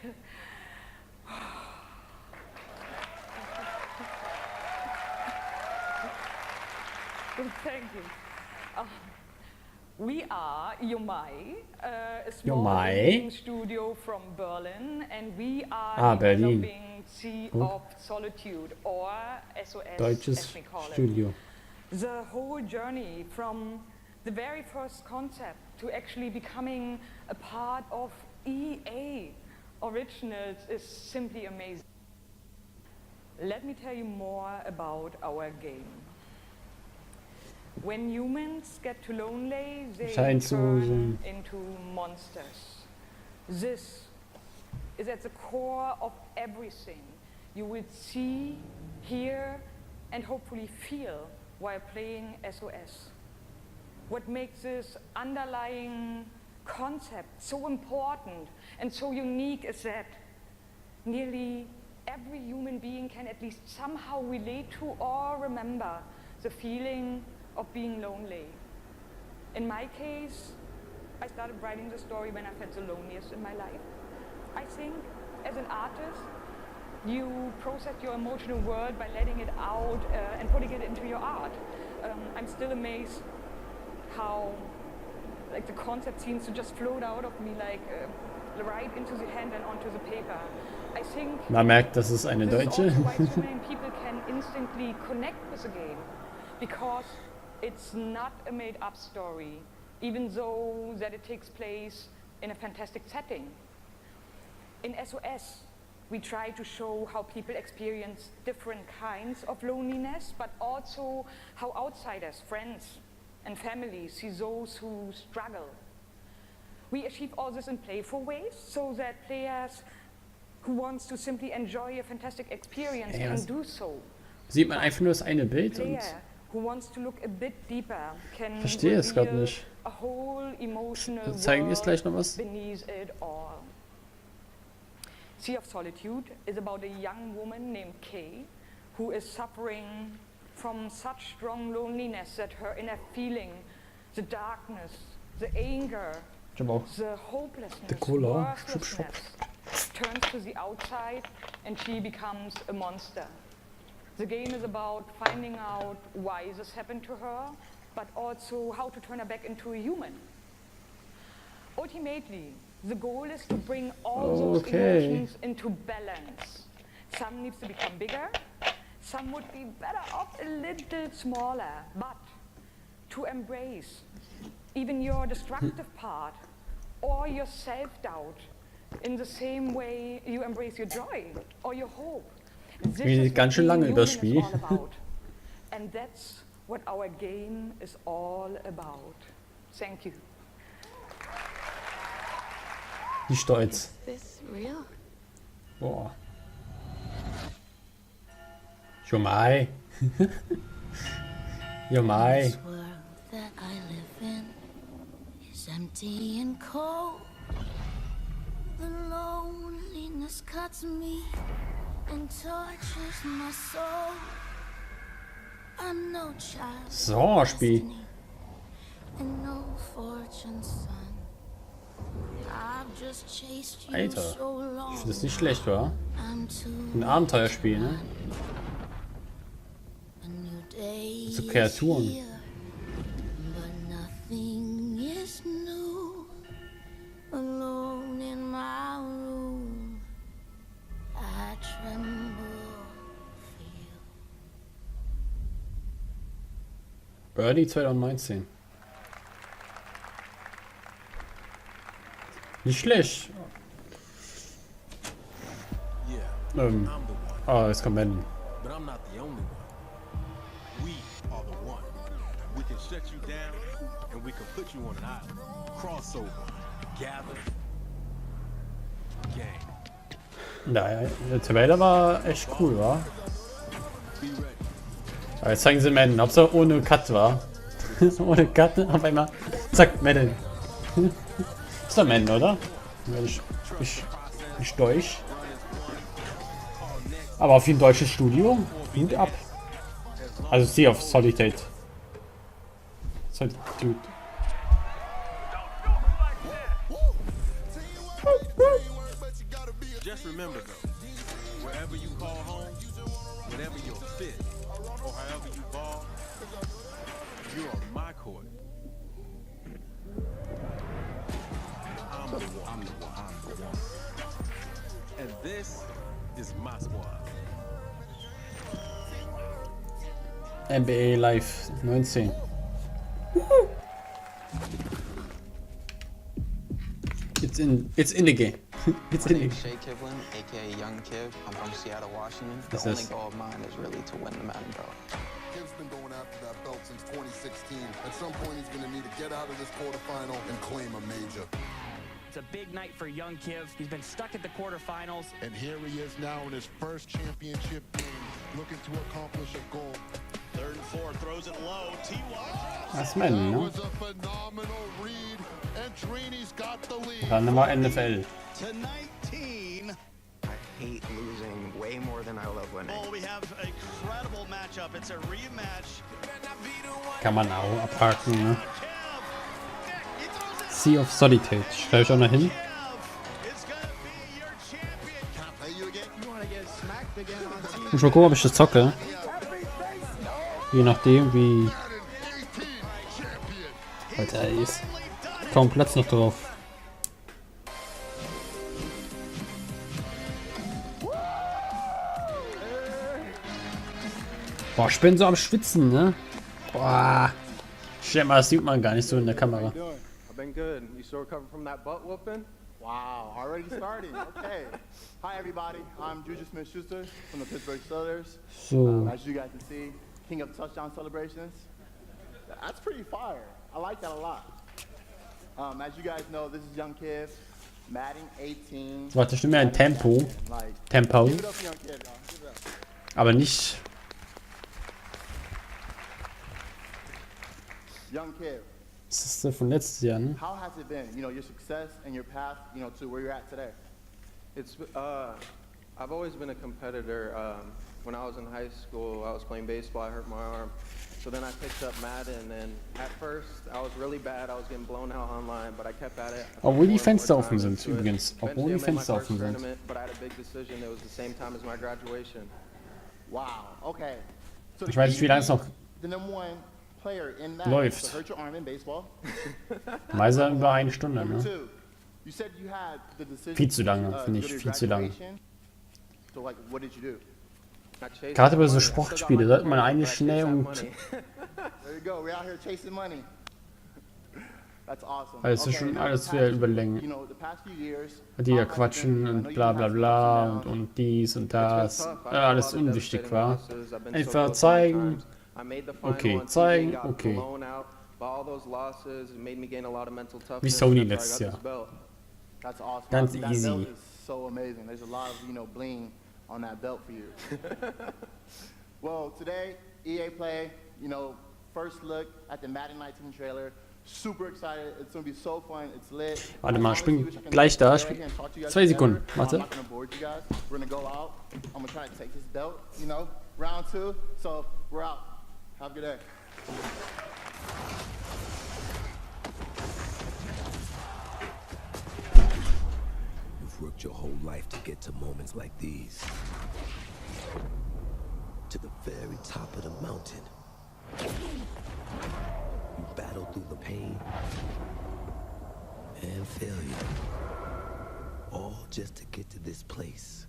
Thank you. We are Yomai, a small Yomai? game studio from Berlin, and we are Berlin. developing Sea Gut. of Solitude, or SOS, Deutsches as we call Studio. it. The whole journey from the very first concept to actually becoming a part of EA Originals is simply amazing. Let me tell you more about our game. When humans get too lonely, they Scheint so turn into monsters. This is at the core of everything you will see, hear, and hopefully feel while playing SOS. What makes this underlying concept so important and so unique is that nearly every human being can at least somehow relate to or remember the feeling of being lonely. In my case, I started writing the story when I felt the loneliest in my life. I think as an artist, you process your emotional world by letting it out and putting it into your art. I'm still amazed how the concept seems to just float out of me like right into the hand and onto the paper. I think Man merkt, das ist eine this is Deutsche. also why so many people can instantly connect with the game, because it's not a made-up story, even though that it takes place in a fantastic setting. In SOS, we try to show how people experience different kinds of loneliness, but also how outsiders, friends, and families see those who struggle. We achieve all this in playful ways, so that players who wants to simply enjoy a fantastic experience can do so. Sieht man einfach nur das eine Bild und Player who wants to look a bit deeper can verstehe es gerade nicht. a whole emotional Zeigen wir es gleich noch was? beneath it all. Sea of Solitude is about a young woman named Kay who is suffering from such strong loneliness that her inner feeling, the darkness, the anger, the hopelessness, worthlessness turns to the outside and she becomes a monster. The game is about finding out why this happened to her, but also how to turn her back into a human. Ultimately, the goal is to bring all those emotions into balance. Some needs to become bigger, some would be better off a little smaller, but to embrace even your destructive part or your self-doubt in the same way you embrace your joy or your hope. This is ganz schön lange übers Spiel. all about. And that's what our game is all about. Thank you. Die Stolz. This real? Boah. Jomai. Jomai. This world that I live in is empty and cold. The loneliness cuts me and tortures my soul. I'm no child. So, Spiel. And no fortune's son. I've just chased you Alter, so long. ich finde das nicht schlecht, wa? Ein Abenteuerspiel, ne? So Kreaturen. But nothing is new. Alone in my room, I tremble for you. Early 2019. Nicht schlecht. Oh, jetzt kommt Madden. But I'm not the only one. We are the one. We can shut you down and we can put you on an island. Crossover. Gather. Gang. Ja, der Trailer war echt cool, wa? Aber jetzt zeigen sie Madden, ob es ohne Cut war. Ohne Cut, auf einmal. Zack, Madden. Ist doch Madden, oder? Ich Deutsch. Aber für ein deutsches Studio, Hut ab. Also Sea of Solitude. Solitude. Just remember though, wherever you call home, whenever you're fit, or however you ball, you're on my court. I'm the one. And this is my squad. NBA Live 19. It's in the game. It's in the game. Shay Kivlin, aka Young Kiv. I'm from Seattle, Washington. The only goal of mine is really to win the Madden belt. Kiv's been going after that belt since 2016. At some point, he's going to need to get out of this quarterfinal and claim a major. It's a big night for young Kiv. He's been stuck at the quarterfinals. And here he is now in his first championship game, looking to accomplish a goal. Third and four, throws it low. Das Madden, ne? Was a phenomenal read, and Trini's got the lead. Dann war NFL. To 19. I hate losing way more than I love winning. Oh, we have a incredible matchup. It's a rematch. Kann man auch abhaken, ne? Sea of Solitude. Schreibe ich auch noch hin. Ich muss mal gucken, ob ich das zocke. Je nachdem, wie... Alter, ist kaum Platz noch drauf. Boah, ich bin so am Schwitzen, ne? Boah. Stell mal, das sieht man gar nicht so in der Kamera. I've been good. You still recovering from that butt whooping? Wow, already starting. Okay. Hi, everybody. I'm Juju Smith-Schuster from the Pittsburgh Steelers. So. As you guys can see, king of touchdown celebrations. That's pretty fire. I like that a lot. As you guys know, this is Young Kid, Madden 18. Warte, stimmt mir ein Tempo. Tempo. Aber nicht. Young Kid. Das ist von letztes Jahr, ne? How has it been? You know, your success and your path, you know, to where you're at today. It's I've always been a competitor. When I was in high school, I was playing baseball. I hurt my arm, so then I picked up Madden. And at first, I was really bad. I was getting blown out online, but I kept at it. Obwohl die Fenster offen sind, übrigens. Obwohl die Fenster offen sind. But I had a big decision. It was the same time as my graduation. Wow. Okay. So Ich weiß nicht, wie lange es noch the number one player in Madden läuft. to hurt your arm in baseball. Meistens über eine Stunde, Number ne? two, you said you had the decision Viel zu lange, to, finde go ich, to viel zu lange. graduation. So like, what did you do? Gerade bei so Sportspielen sollte man eigentlich schnell und. There you go. We're out here chasing money. That's awesome. Also ist schon alles wieder überlängen. Die ja quatschen und bla bla bla und dies und das. Alles unwichtig war. Einfach zeigen. Okay, zeigen, okay. Wie Sony letztes Jahr. That's awesome. Ganz That easy. belt is so amazing. There's a lot of, you know, bling on that belt for you. Well, today, EA Play, you know, first look at the Madden 19 trailer. Super excited. It's going to be so fun. It's lit. Warte mal, ich bin gleich da. 2 Sekunden. Warte. I'm not going to bore you guys. We're going to go out. I'm going to try to take this belt, you know, round 2. So, we're out. Have a good day. You've worked your whole life to get to moments like these. To the very top of the mountain. You battled through the pain and failure. All just to get to this place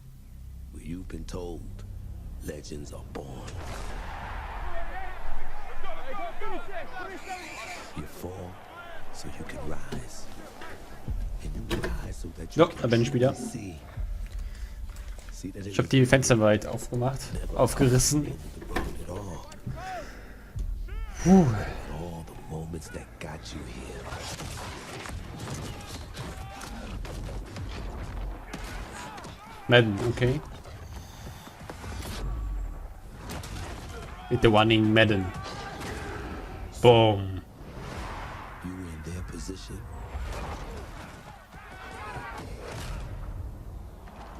where you've been told legends are born. You fall so you can rise. And you rise so that you Ja, da bin ich wieder. Ich habe die Fenster weit aufgemacht, aufgerissen. Puh. Madden, okay. With the one in Madden. Boom. You were in their position.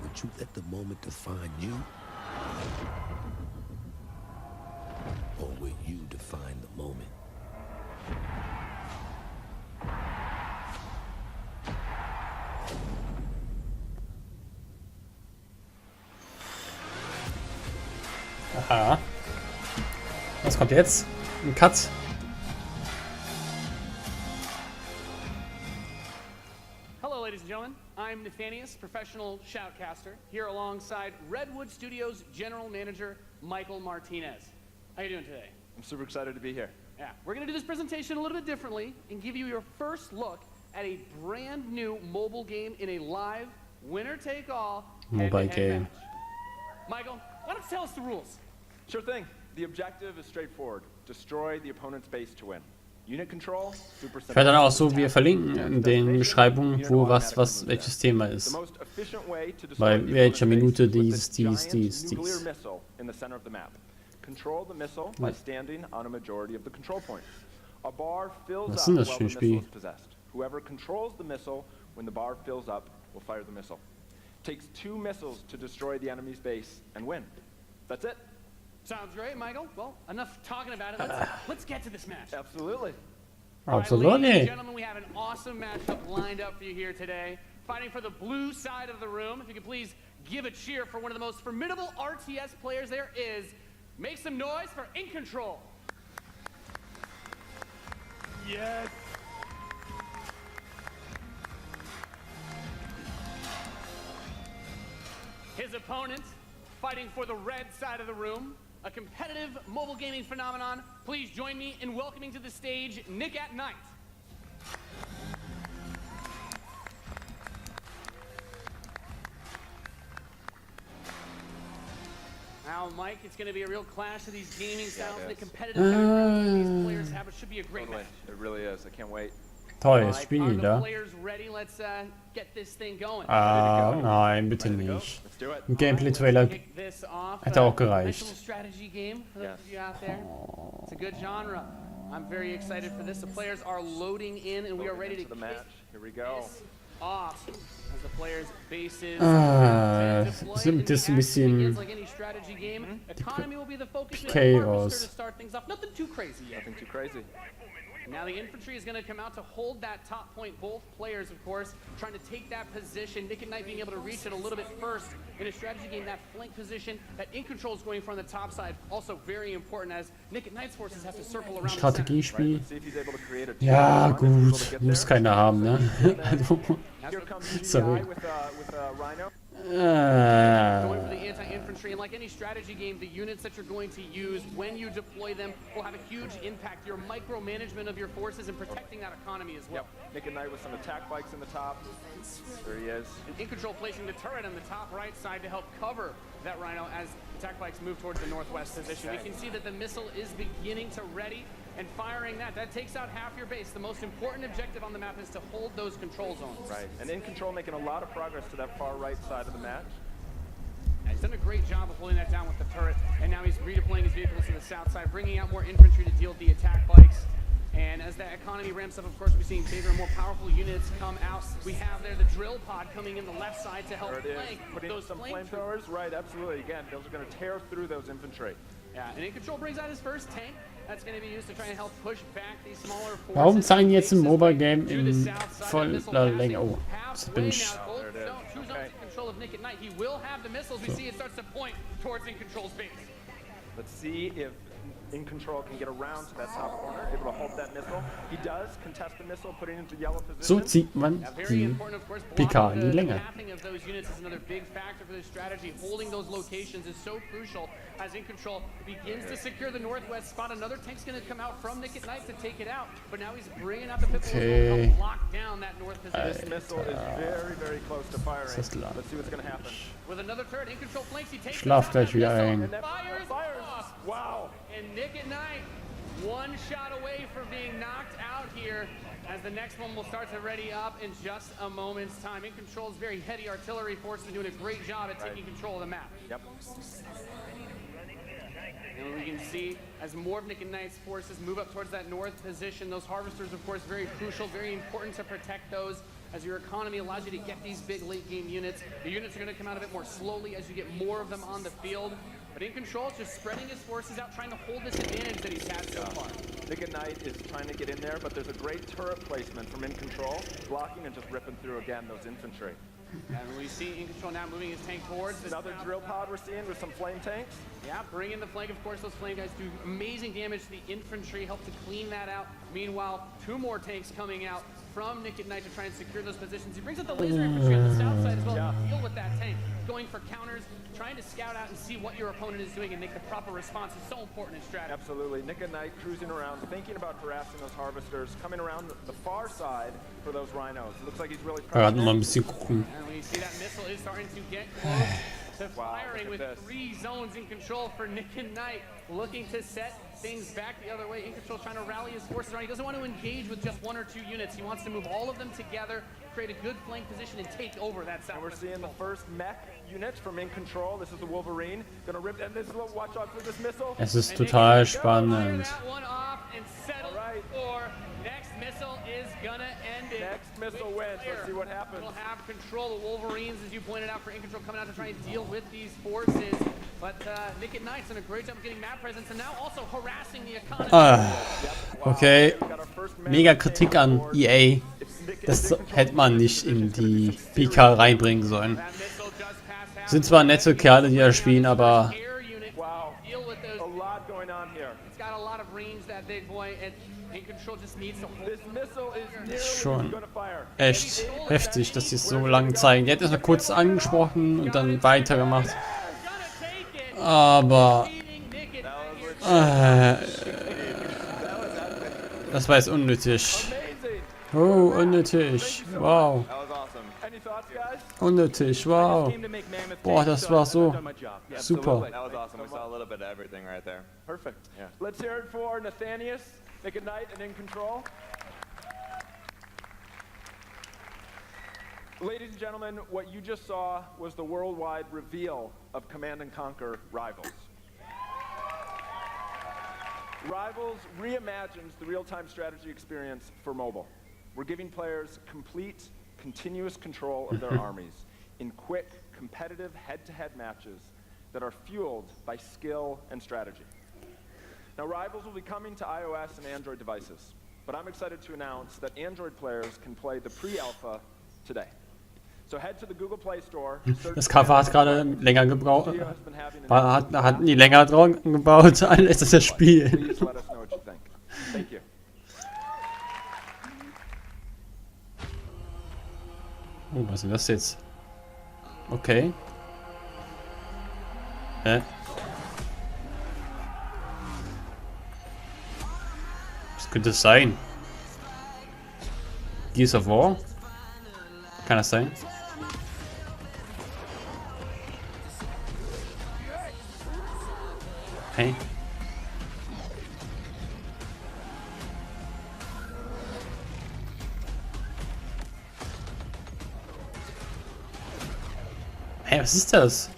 Would you let the moment define you? Or will you define the moment? Aha. Was kommt jetzt? Ein Cut. Hello, ladies and gentlemen. I'm Nathanius, professional shoutcaster, here alongside Redwood Studios General Manager Michael Martinez. How you doing today? I'm super excited to be here. Yeah, we're going to do this presentation a little bit differently and give you your first look at a brand new mobile game in a live winner-take-all Mobile game. match. Michael, why don't you tell us the rules? Sure thing. The objective is straightforward. Destroy the opponent's base to win. Unit control, super simple. Ich werde dann auch so, wir verlinken in den Beschreibungen, wo welches Thema ist. Bei welcher Minute dies. Control the missile by standing on a majority of the control points. A bar fills Was up ist denn das while für ein the Spiel? missile is possessed. Whoever controls the missile when the bar fills up will fire the missile. Takes 2 missiles to destroy the enemy's base and win. That's it. Sounds great, Michael. Well, enough talking about it. Let's get to this match. Absolutely. All right, ladies and Absolutely. gentlemen, we have an awesome matchup lined up for you here today. Fighting for the blue side of the room. If you could please give a cheer for one of the most formidable RTS players there is. Make some noise for In Control. Yes. His opponent, fighting for the red side of the room, a competitive mobile gaming phenomenon. Please join me in welcoming to the stage Nick at Night. Now, Mike, it's going to be a real clash of these gaming styles and the competitive background these players have. It should be a great match. It really is. I can't wait. Toll, jetzt spielen die da. Nein, bitte nicht. Ein Gameplay-Trailer hätte auch gereicht. It's a good genre. I'm very excited for this. The players are loading in, and we are ready to kick Here we go. off as the players' bases. Das ein bisschen Like any strategy game, economy will be the focus. Chaos. To start things off. Nothing too crazy yet. Nothing too crazy. Now the infantry is going to come out to hold that top point. Both players, of course, trying to take that position. Nick and Knight being able to reach it a little bit first in a strategy game. That flank position that In Control is going for on the top side, also very important as Nick and Knight's forces have to circle around. Strategiespiel. Ja, gut. Muss keiner haben, ne? Sorry. Going for the anti-infantry, and like any strategy game, the units that you're going to use when you deploy them will have a huge impact. Your micromanagement of your forces and protecting that economy as well. Yep. Nick and Knight with some attack bikes in the top. There he is. And In Control placing the turret on the top right side to help cover that Rhino as attack bikes move towards the northwest position. We can see that the missile is beginning to ready and firing that. That takes out half your base. The most important objective on the map is to hold those control zones. Right, and In Control making a lot of progress to that far right side of the match. And he's done a great job of holding that down with the turret, and now he's redeploying his vehicles to the south side, bringing out more infantry to deal with the attack bikes. And as that economy ramps up, of course, we're seeing bigger and more powerful units come out. We have there the drill pod coming in the left side to help flank those some flamethrowers. Right, absolutely. Again, those are going to tear through those infantry. Yeah, and In Control brings out his first tank. That's going to be used to try and help push back these smaller forces. Warum zeigen die jetzt ein Mobile-Game in voller Länge? Oh, das bin ich. Control of Nick at Night. He will have the missiles. We see it starts to point towards In Control's base. Let's see if In Control can get around to that top corner, able to hold that missile. He does contest the missile, putting it into yellow position. So zieht man die PK in die Länge. Mapping of those units is another big factor for this strategy. Holding those locations is so crucial as In Control begins to secure the northwest spot. Another tank's going to come out from Nick at Night to take it out, but now he's bringing out the pit bull to help lock down that north position. This missile is very, very close to firing. Let's see what's going to happen. With another turret, In Control flanks. He takes Schlaf gleich wieder ein. Fires off. Wow. And Nick at Night, one shot away from being knocked out here as the next one will start to ready up in just a moment's time. In Control's very heavy artillery force is doing a great job at taking control of the map. Yep. And we can see as more of Nick and Knight's forces move up towards that north position, those harvesters, of course, very crucial, very important to protect those as your economy allows you to get these big late game units. The units are going to come out a bit more slowly as you get more of them on the field. But In Control is just spreading his forces out, trying to hold this advantage that he's had so far. Nick at Night is trying to get in there, but there's a great turret placement from In Control, blocking and just ripping through again those infantry. And we see In Control now moving his tank towards this. Another drill pod we're seeing with some flame tanks. Yeah, bring in the flank. Of course, those flame guys do amazing damage to the infantry, help to clean that out. Meanwhile, two more tanks coming out from Nick at Night to try and secure those positions. He brings up the laser infantry on the south side as well to deal with that tank. Going for counters, trying to scout out and see what your opponent is doing and make the proper response is so important in strategy. Absolutely. Nick at Night cruising around, thinking about harassing those harvesters, coming around the far side for those rhinos. It looks like he's really Mal ein bisschen gucken. And we see that missile is starting to get close to firing with 3 zones In Control for Nick and Night, looking to set things back the other way. In Control trying to rally his forces around. He doesn't want to engage with just 1 or 2 units. He wants to move all of them together, create a good flank position, and take over that south. And we're seeing the first mech unit from In Control. This is the Wolverine. Gonna rip, and this little watch out for this missile. Es ist total spannend. Next missile is gonna end it. Next missile wins. Let's see what happens. We'll have control. The Wolverines, as you pointed out, for In Control coming out to try and deal with these forces. But Nick at Night's done a great job of getting map presence and now also harassing the economy. Okay. Mega Kritik an EA. Das hätte man nicht in die PK reinbringen sollen. Sind zwar nette Kerle, die da spielen, aber ist schon echt heftig, dass sie es so lange zeigen. Die hat es mal kurz angesprochen und dann weitergemacht. Aber Das war jetzt unnötig. Oh, unnötig. Wow. Unnötig, wow. Boah, das war so super. That was awesome. We saw a little bit of everything right there. Perfect. Yeah. Let's hear it for Nathanius, Nick and Knight, and In Control. Ladies and gentlemen, what you just saw was the worldwide reveal of Command & Conquer Rivals. Rivals reimagines the real-time strategy experience for mobile. We're giving players complete, continuous control of their armies in quick, competitive head-to-head matches that are fueled by skill and strategy. Now, Rivals will be coming to iOS and Android devices, but I'm excited to announce that Android players can play the pre-alpha today. So head to the Google Play Store. Das Cover hat gerade länger gebraucht. Hat nie länger dran gebaut, als das Spiel. Thank you. Oh, was ist das jetzt? Okay. Hä? Was könnte es sein? Gears of War? Kann das sein? Hey. Hey, was ist das?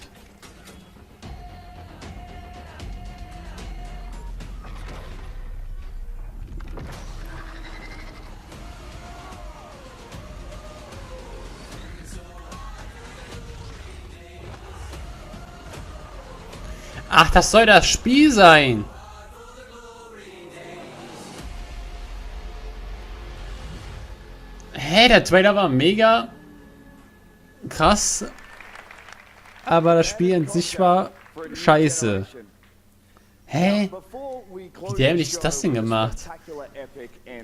Ach, das soll das Spiel sein. Hä, der Trailer war mega krass. Aber das Spiel an sich war scheiße. Hä? Wie dämlich ist das denn gemacht?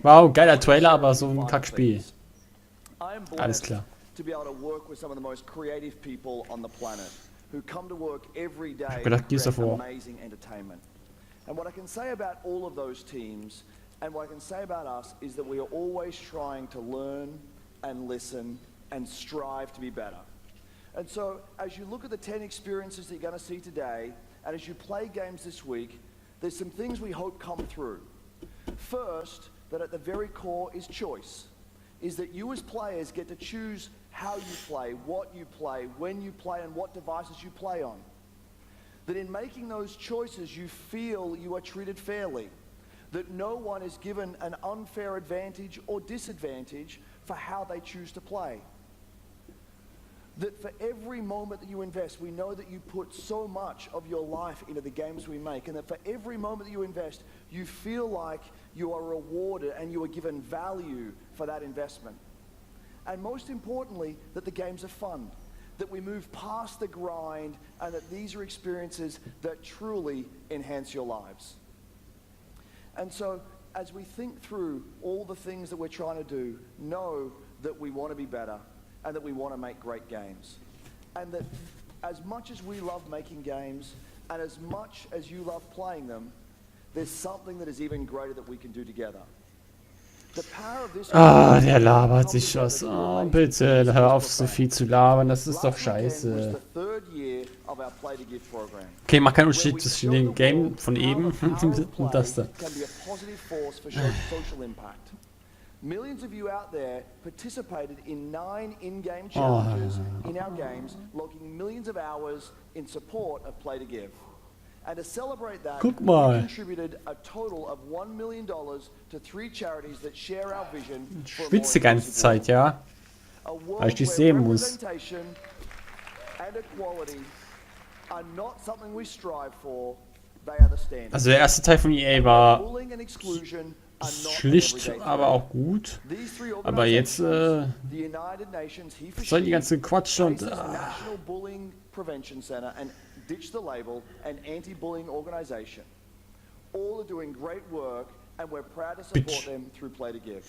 Wow, geiler Trailer, aber so ein Kackspiel. Alles klar. To be able to work with some of the most creative people on the planet who come to work every day to gedacht, Gears of create War. amazing entertainment. And what I can say about all of those teams and what I can say about us is that we are always trying to learn and listen and strive to be better. And so as you look at the 10 experiences that you're going to see today and as you play games this week, there's some things we hope come through. First, that at the very core is choice. Is that you as players get to choose how you play, what you play, when you play, and what devices you play on. That in making those choices, you feel you are treated fairly. That no one is given an unfair advantage or disadvantage for how they choose to play. That for every moment that you invest, we know that you put so much of your life into the games we make, and that for every moment that you invest, you feel like you are rewarded and you are given value for that investment. And most importantly, that the games are fun, that we move past the grind, and that these are experiences that truly enhance your lives. And so, as we think through all the things that we're trying to do, know that we want to be better, and that we want to make great games. And that as much as we love making games, and as much as you love playing them, there's something that is even greater that we can do together. The power of this Der labert sich was. Oh, bitte, hör auf, so viel zu labern. Das ist doch scheiße. Okay, mach keinen Unterschied zwischen dem Game von eben und das da. Millions of you out there participated in 9 in-game challenges in our games, logging millions of hours in support of Play to Give. And to celebrate that, we contributed a total of $1 million to 3 charities that share our vision for Schwitzt die ganze Zeit, ja? Weil ich dich sehen muss. And equality are not something we strive for, they are the standard. Also der erste Teil von EA war schlicht, aber auch gut. Aber jetzt, was soll die ganze Quatsch und... Ditch the Label, an anti-bullying organization. All are doing great work, and we're proud to support them through Play to Give.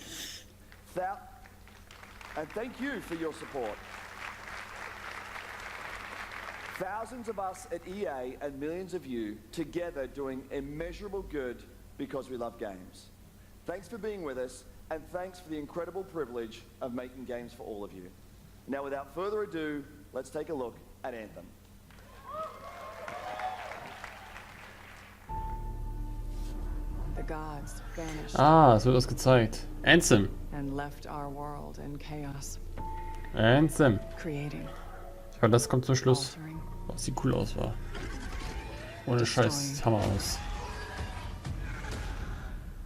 And thank you for your support. Thousands of us at EA and millions of you together doing immeasurable good because we love games. Thanks for being with us, and thanks for the incredible privilege of making games for all of you. Now, without further ado, let's take a look at Anthem. The gods vanished. Ah, es wird was gezeigt. Anthem. And left our world in chaos. Anthem. Creating. Ich glaube, das kommt zum Schluss. Oh, sieht cool aus, war. Ohne Scheiß, sieht Hammer aus.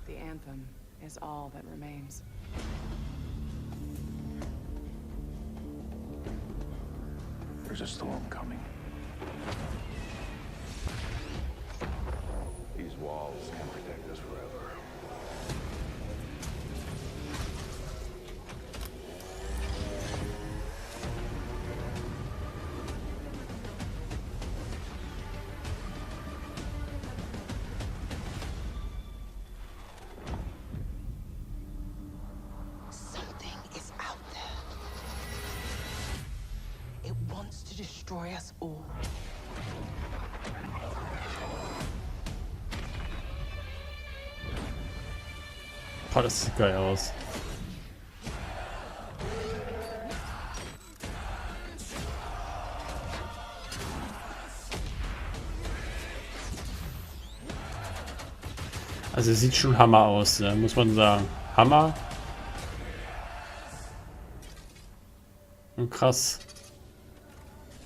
The anthem is all that remains. There's a storm coming. These walls can protect us forever. Something is out there. It wants to destroy us all. Boah, das sieht geil aus. Also es sieht schon Hammer aus, muss man sagen. Hammer. Und krass.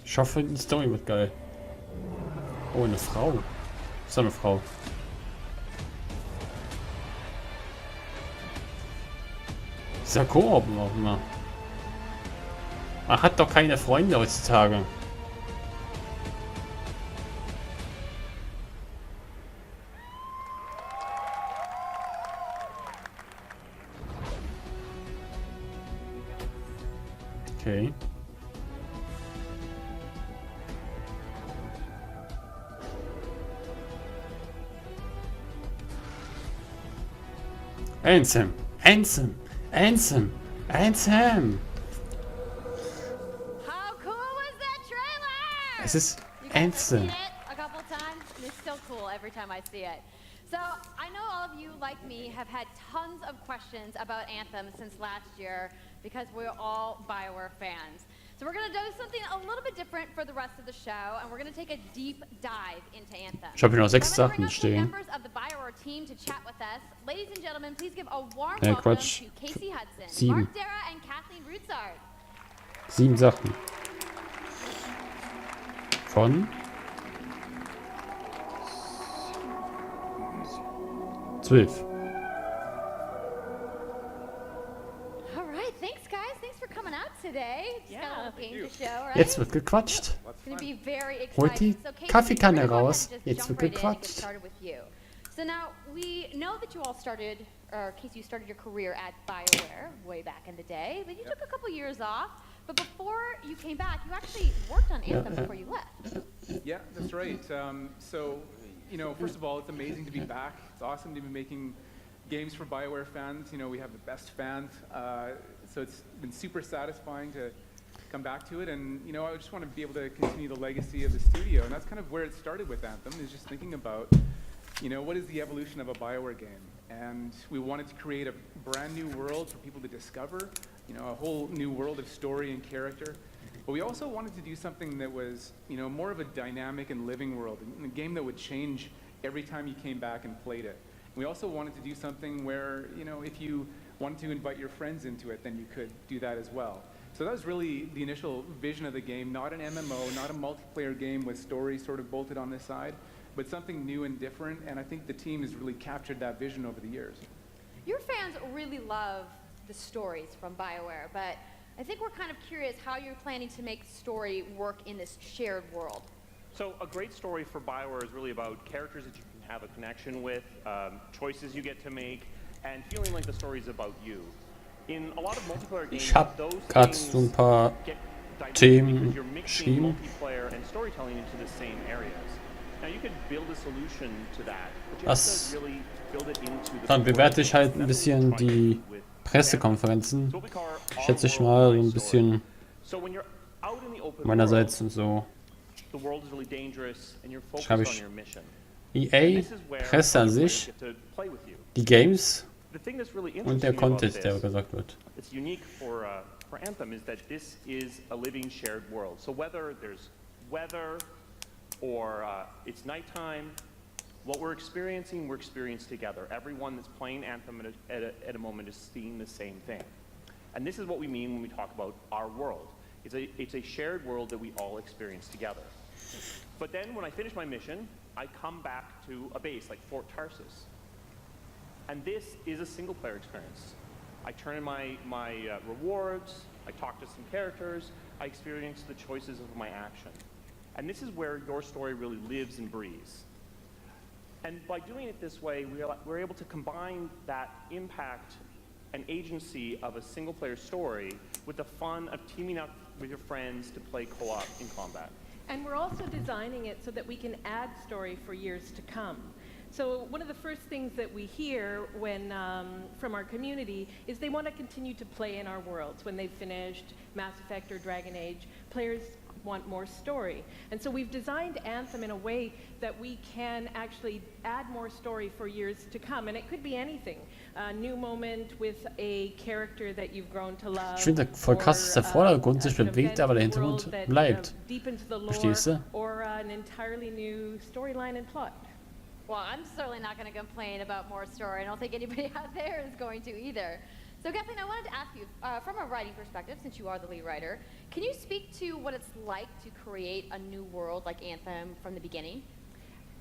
Ich hoffe, die Story wird geil. Oh, eine Frau. Ist eine Frau. Ist ja Koop auch immer. Man hat doch keine Freunde heutzutage. Okay. Anthem. Anthem. Anthem. Anthem. How cool was that trailer? Es ist You guys have Anthem. seen it a couple times, and it's still cool every time I see it. So I know all of you, like me, have had tons of questions about Anthem since last year because we're all BioWare fans. So we're going to do something a little bit different for the rest of the show, and we're going to take a deep dive into Anthem. Ich habe hier noch 6 So I'm Sachen gonna bring up some stehen. members of the BioWare team to chat with us. Ladies and gentlemen, please give a warm Ja, welcome Quatsch. to Casey Hudson, 7. Mark Dara, and Kathleen Rutzard. 7 Sachen. Von 12. All right, thanks guys. Thanks for coming out today. Just got a little game to show, right? Jetzt wird gequatscht. It's gonna be very Holt die exciting. So Casey, Kaffeekanne we're gonna go raus. ahead and Jetzt just wird jump right in and get gequatscht. started with you. So now we know that you all started, or Casey, you started your career at BioWare way back in the day, but you took a couple years off. But before you came back, you actually worked on Anthem before you left. Yeah, that's right. So, you know, first of all, it's amazing to be back. It's awesome to be making games for BioWare fans. You know, we have the best fans. So it's been super satisfying to come back to it. And, you know, I just want to be able to continue the legacy of the studio. And that's kind of where it started with Anthem, is just thinking about, you know, what is the evolution of a BioWare game? And we wanted to create a brand new world for people to discover, you know, a whole new world of story and character. But we also wanted to do something that was, you know, more of a dynamic and living world, a game that would change every time you came back and played it. We also wanted to do something where, you know, if you wanted to invite your friends into it, then you could do that as well. So that was really the initial vision of the game, not an MMO, not a multiplayer game with stories sort of bolted on the side, but something new and different, and I think the team has really captured that vision over the years. Your fans really love the stories from BioWare, but I think we're kind of curious how you're planning to make story work in this shared world. So a great story for BioWare is really about characters that you can have a connection with, choices you get to make, and feeling like the story is about you. In a lot of multiplayer games, Ich habe those gerade things so ein paar get diluted Themen because you're mixing geschrieben. multiplayer and storytelling into the same areas. Now you could build a solution to that, but you Was have to really build it into the Dann bewerte ich halt ein bisschen die Pressekonferenzen. Schätze ich mal so ein bisschen So when you're out in the open meinerseits world, und so. the world is really dangerous and you're Schreibe focused on ich your mission. EA, Presse an sich, die Games The thing that's really und der interesting about Content, der this, gesagt wird. it's unique for Anthem, is that this is a living shared world. So whether there's weather or it's nighttime, what we're experiencing together. Everyone that's playing Anthem at a moment is seeing the same thing. And this is what we mean when we talk about our world. It's a shared world that we all experience together. But then when I finish my mission, I come back to a base like Fort Tarsus. And this is a single player experience. I turn in my rewards, I talk to some characters, I experience the choices of my action. And this is where your story really lives and breathes. And by doing it this way, we're able to combine that impact and agency of a single player story with the fun of teaming up with your friends to play co-op in combat. And we're also designing it so that we can add story for years to come. So one of the first things that we hear when from our community is they want to continue to play in our worlds. When they've finished Mass Effect or Dragon Age, players want more story. And so we've designed Anthem in a way that we can actually add more story for years to come. And it could be anything. A new moment with a character that you've grown to love. Ich finde voll krass, dass der Vordergrund sich bewegt, aber der Hintergrund bleibt. Verstehst du? Or an entirely new storyline and plot. Well, I'm certainly not going to complain about more story. I don't think anybody out there is going to either. So Kathleen, I wanted to ask you, from a writing perspective, since you are the lead writer, can you speak to what it's like to create a new world like Anthem from the beginning?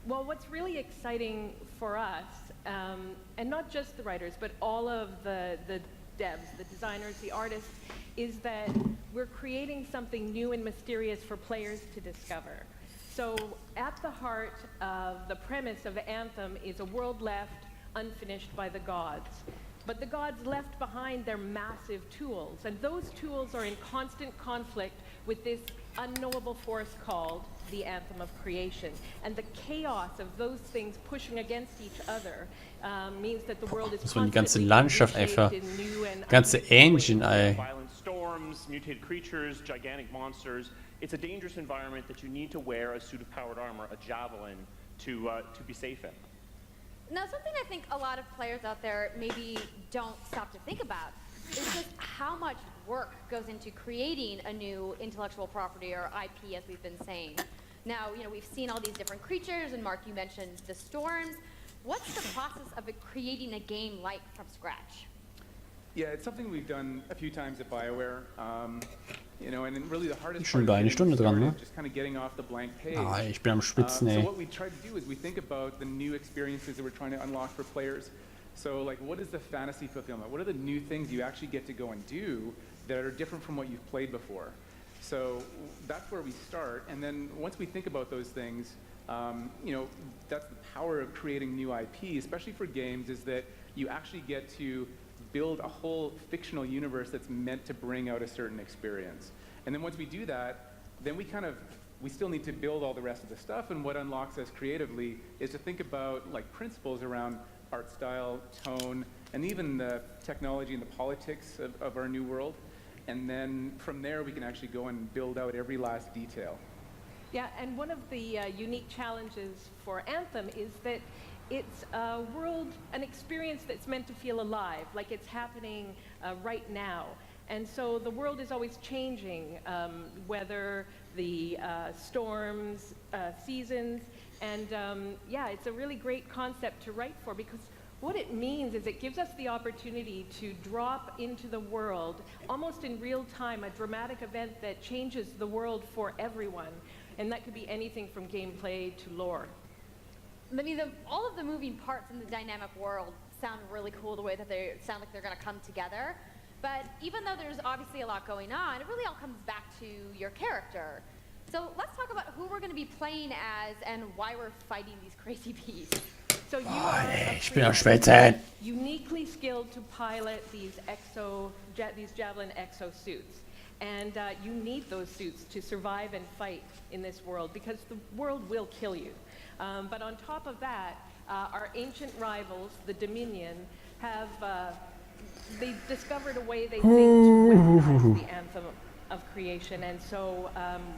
Well, what's really exciting for us, and not just the writers, but all of the devs, the designers, the artists, is that we're creating something new and mysterious for players to discover. So at the heart of the premise of Anthem is a world left unfinished by the gods. But the gods left behind their massive tools, and those tools are in constant conflict with this unknowable force called the Anthem of Creation. And the chaos of those things pushing against each other means that the world is So die ganze Landschaft einfach, ganze Engine, ey. Violent storms, mutated creatures, gigantic monsters. It's a dangerous environment that you need to wear a suit of powered armor, a javelin, to be safe in. Now, something I think a lot of players out there maybe don't stop to think about is just how much work goes into creating a new intellectual property, or IP, as we've been saying. Now, we've seen all these different creatures, and Mark, you mentioned the storms. What's the process of creating a game like from scratch? Yeah, it's something we've done a few times at BioWare. And then really the hardest Schon part über eine Stunde dran, ne? just kind of getting off the blank page. Ah, ich bin am Schwitzen, So ey. what we try to do is we think about the new experiences that we're trying to unlock for players. So like, what is the fantasy fulfillment? What are the new things you actually get to go and do that are different from what you've played before? So that's where we start. And then once we think about those things, that's the power of creating new IP, especially for games, is that you actually get to build a whole fictional universe that's meant to bring out a certain experience. And then once we do that, then we still need to build all the rest of the stuff, and what unlocks us creatively is to think about like principles around art style, tone, and even the technology and the politics of our new world. And then from there, we can actually go and build out every last detail. Yeah, and one of the unique challenges for Anthem is that it's a world, an experience that's meant to feel alive, like it's happening right now. And so the world is always changing, whether the storms, seasons, and it's a really great concept to write for, because what it means is it gives us the opportunity to drop into the world, almost in real time, a dramatic event that changes the world for everyone. And that could be anything from gameplay to lore. I mean, all of the moving parts in the dynamic world sound really cool, the way that they sound like they're going to come together. But even though there's obviously a lot going on, it really all comes back to your character. So let's talk about who we're going to be playing as and why we're fighting these crazy beasts. So you are Ich bin am Schwitzen. uniquely skilled to pilot these Javelin exosuits. And you need those suits to survive and fight in this world, because the world will kill you. But on top of that, our ancient rivals, the Dominion, have they've discovered a way, they think, to weaponize the Anthem of creation, and so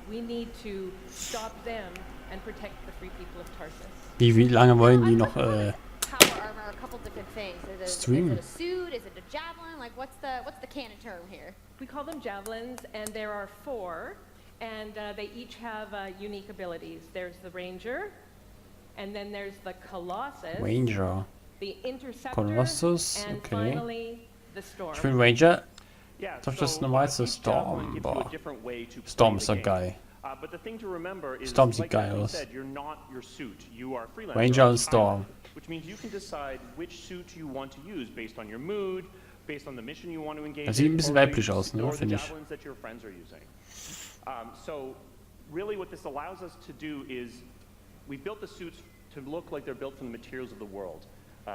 we need to stop them and protect the free people of Tarsus. Wie lange wollen die noch Power armor, a couple different things. streamen? Is it a suit? Is it a javelin? Like, what's the canon term here? We call them javelins, and there are 4, and they each have unique abilities. There's the Ranger, and then there's the Colossus, Ranger. the Interceptor, Colossus, and okay. finally the Storm. Ich bin Ranger. Yeah, Doch das so, normalste each javelin Storm. gives you a Boah. different way to play Storm the ist so game. geil. But the thing to remember is, Storm sieht like geil we aus. said, you're not your suit. You are a freelancer. Ranger you're a und Storm. pilot, which means you can decide which suit you want to use based on your mood, based on the mission you want to engage Das sieht ein in, bisschen or weiblich aus, ne, or the finde ich. javelins that your friends are using. So really what this allows us to do is we built the suits to look like they're built from the materials of the world.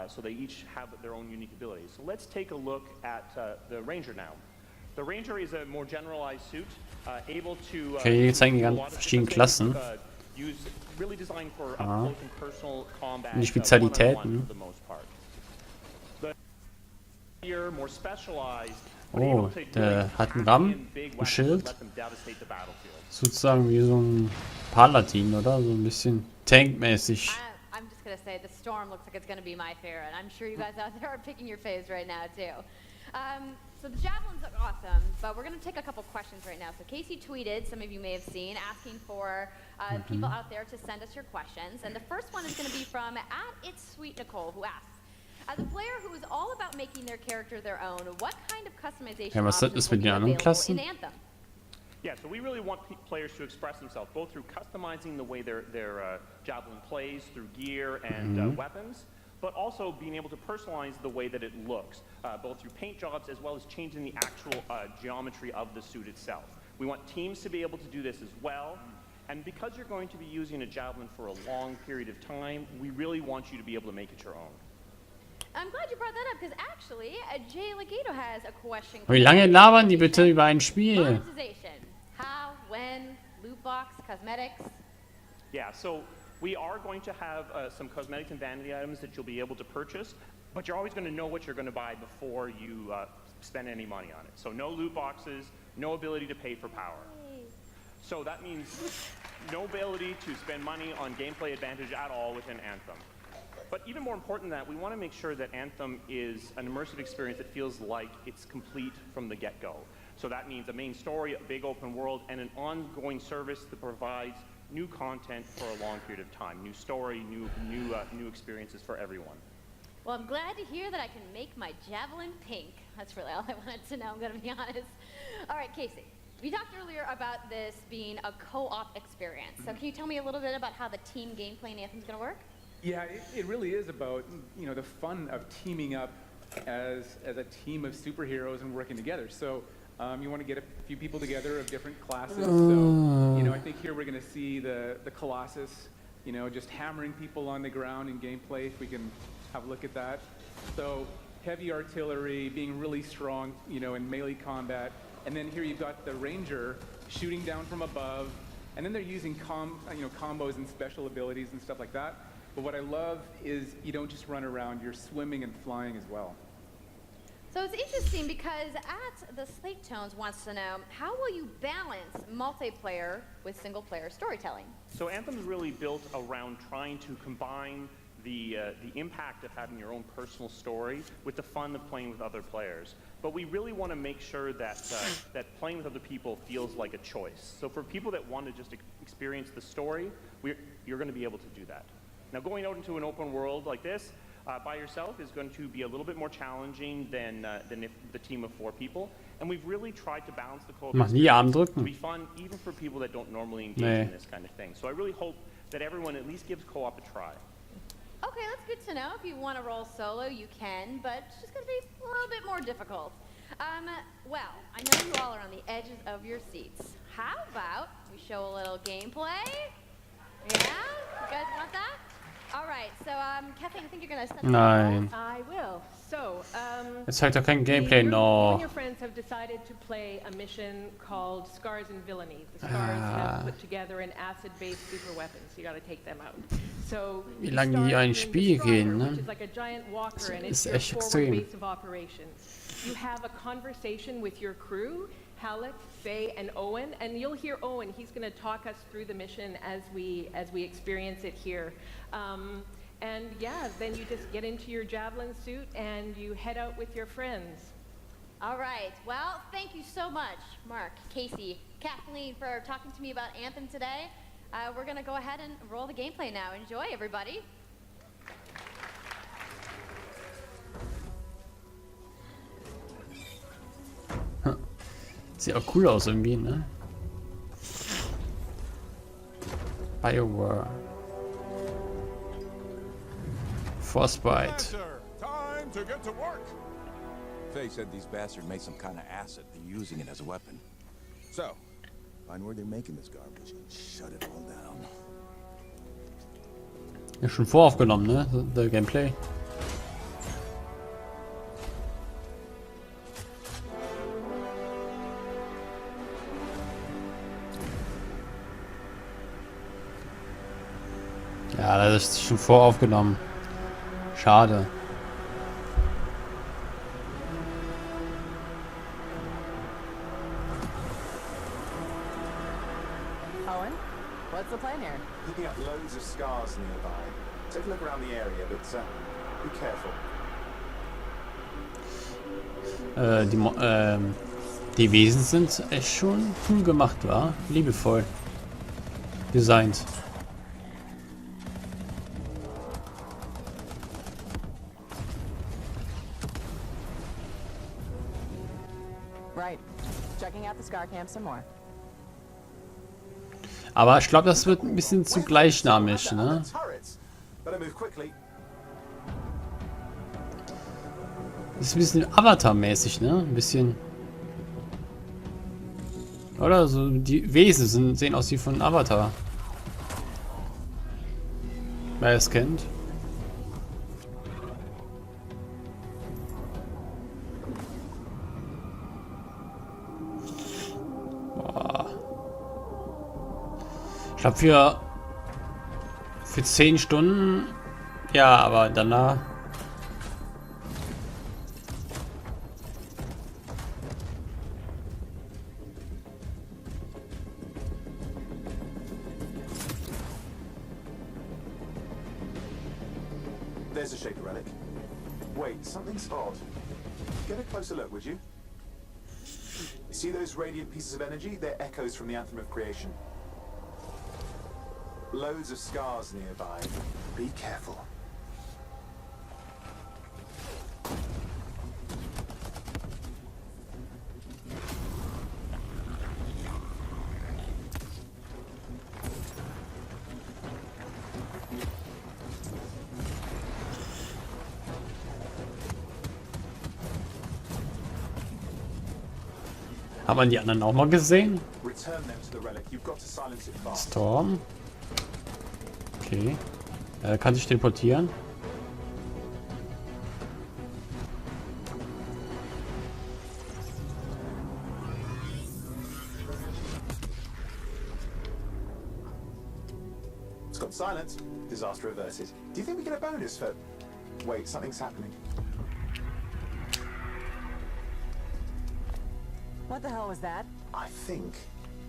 So they each have their own unique abilities. So let's take a look at the Ranger now. The Ranger is a more generalized suit, able to Okay, hier zeigen die do a ganzen lot of verschiedenen different things, Klassen. Use really designed for up Ah. close and personal combat. Und die one-on-one Spezialitäten. for the most part. The here more specialized, Oh, der hat einen Ramm, ein Schild. Sozusagen wie so ein Paladin, oder? So ein bisschen tankmäßig. I'm just gonna say the Storm looks like it's gonna be my favorite. I'm sure you guys out there are picking your faves right now too. So the javelins look awesome, but we're gonna take a couple questions right now. So Casey tweeted, some of you may have seen, asking for people out there to send us your questions. And the first one is gonna be from @It'sSweetNicole, who asks, as a player who is all about making their character their own, what kind of customization Ja, was options ist will mit be den anderen available Klassen? in Anthem? Yeah, so we really want players to express themselves, both through customizing the way their javelin plays, through gear and weapons, but also being able to personalize the way that it looks, both through paint jobs as well as changing the actual geometry of the suit itself. We want teams to be able to do this as well, and because you're going to be using a javelin for a long period of time, we really want you to be able to make it your own. I'm glad you brought that up, because actually, Jay Legato has a question. Wie lange labern die bitte über ein Spiel? Monetization. How, when, loot box, cosmetics. Yeah, so we are going to have some cosmetics and vanity items that you'll be able to purchase, but you're always going to know what you're going to buy before you spend any money on it. So no loot boxes, no ability to pay for power. So that means no ability to spend money on gameplay advantage at all within Anthem. But even more important than that, we want to make sure that Anthem is an immersive experience that feels like it's complete from the get-go. So that means a main story, a big open world, and an ongoing service that provides new content for a long period of time. New story, new experiences for everyone. Well, I'm glad to hear that I can make my javelin pink. That's really all I wanted to know, I'm going to be honest. All right, Casey, we talked earlier about this being a co-op experience. So can you tell me a little bit about how the team gameplay in Anthem is going to work? Yeah, it really is about, the fun of teaming up as a team of superheroes and working together. So you want to get a few people together of different classes. So, I think here we're going to see the Colossus, just hammering people on the ground in gameplay, if we can have a look at that. So heavy artillery, being really strong, in melee combat. And then here you've got the Ranger shooting down from above. And then they're using combos and special abilities and stuff like that. But what I love is you don't just run around, you're swimming and flying as well. So it's interesting because the Slate Tones wants to know, how will you balance multiplayer with single-player storytelling? So Anthem is really built around trying to combine the impact of having your own personal story with the fun of playing with other players. But we really want to make sure that that playing with other people feels like a choice. So for people that want to just experience the story, you're going to be able to do that. Now, going out into an open world like this by yourself is going to be a little bit more challenging than if the team of 4 people. And we've really tried to balance the co-op experience to be fun, even for people that don't normally engage in this kind of thing. So I really hope that everyone at least gives co-op a try. Okay, that's good to know. If you want to roll solo, you can, but it's just going to be a little bit more difficult. Well, I know you all are on the edges of your seats. How about we show a little gameplay? Yeah? You guys want that? All right, so Kathleen, I think you're going to send Nein. I will. So, Jetzt zeigt doch kein Gameplay You noch. and your friends have decided to play a mission called Scars and Villainy. The Scars have put together an acid-based super weapon, so you got to take them out. So, Wie lange die ein Spiel gehen, ne? which is like a giant walker, and it's ist your echt forward extrem. base of operations. You have a conversation with your crew, Halleck, Faye, and Owen. And you'll hear Owen. He's going to talk us through the mission as we experience it here. And yeah, then you just get into your javelin suit and you head out with your friends. All right. Well, thank you so much, Mark, Casey, Kathleen, for talking to me about Anthem today. We're going to go ahead and roll the gameplay now. Enjoy, everybody. Sieht auch cool aus irgendwie, ne? BioWare. Frostbite. Time to get to work. Faye said these bastards made some kind of acid. They're using it as a weapon. So, find where they're making this garbage and shut it all down. Ja, schon voraufgenommen, ne? Der Gameplay. Ja, das ist schon voraufgenommen. Schade. Owen, what's the plan here? Picking up loads of scars nearby. Take a look around the area, but be careful. Die Wesen sind echt schon cool gemacht, wa? Liebevoll designt. Right. Checking out the scar camp some more. Aber ich glaube, das wird ein bisschen zu gleichnamig, ne? Das ist ein bisschen Avatar-mäßig, ne? Ein bisschen. Oder so, die Wesen sehen aus wie von Avatar. Wer es kennt. Ich glaube für 10 Stunden, ja, aber danach. There's a shaper relic. Wait, something's odd. Get a closer look, would you? See those radiant pieces of energy? They're echoes from the Anthem of Creation. Loads of scars nearby. Be careful. Hat man die anderen auch mal gesehen? Return them to the relic. You've got to silence it fast. Storm. Okay. Kann sich teleportieren. It's got silence. Disaster averted. Do you think we get a bonus for... Wait, something's happening. What the hell was that? I think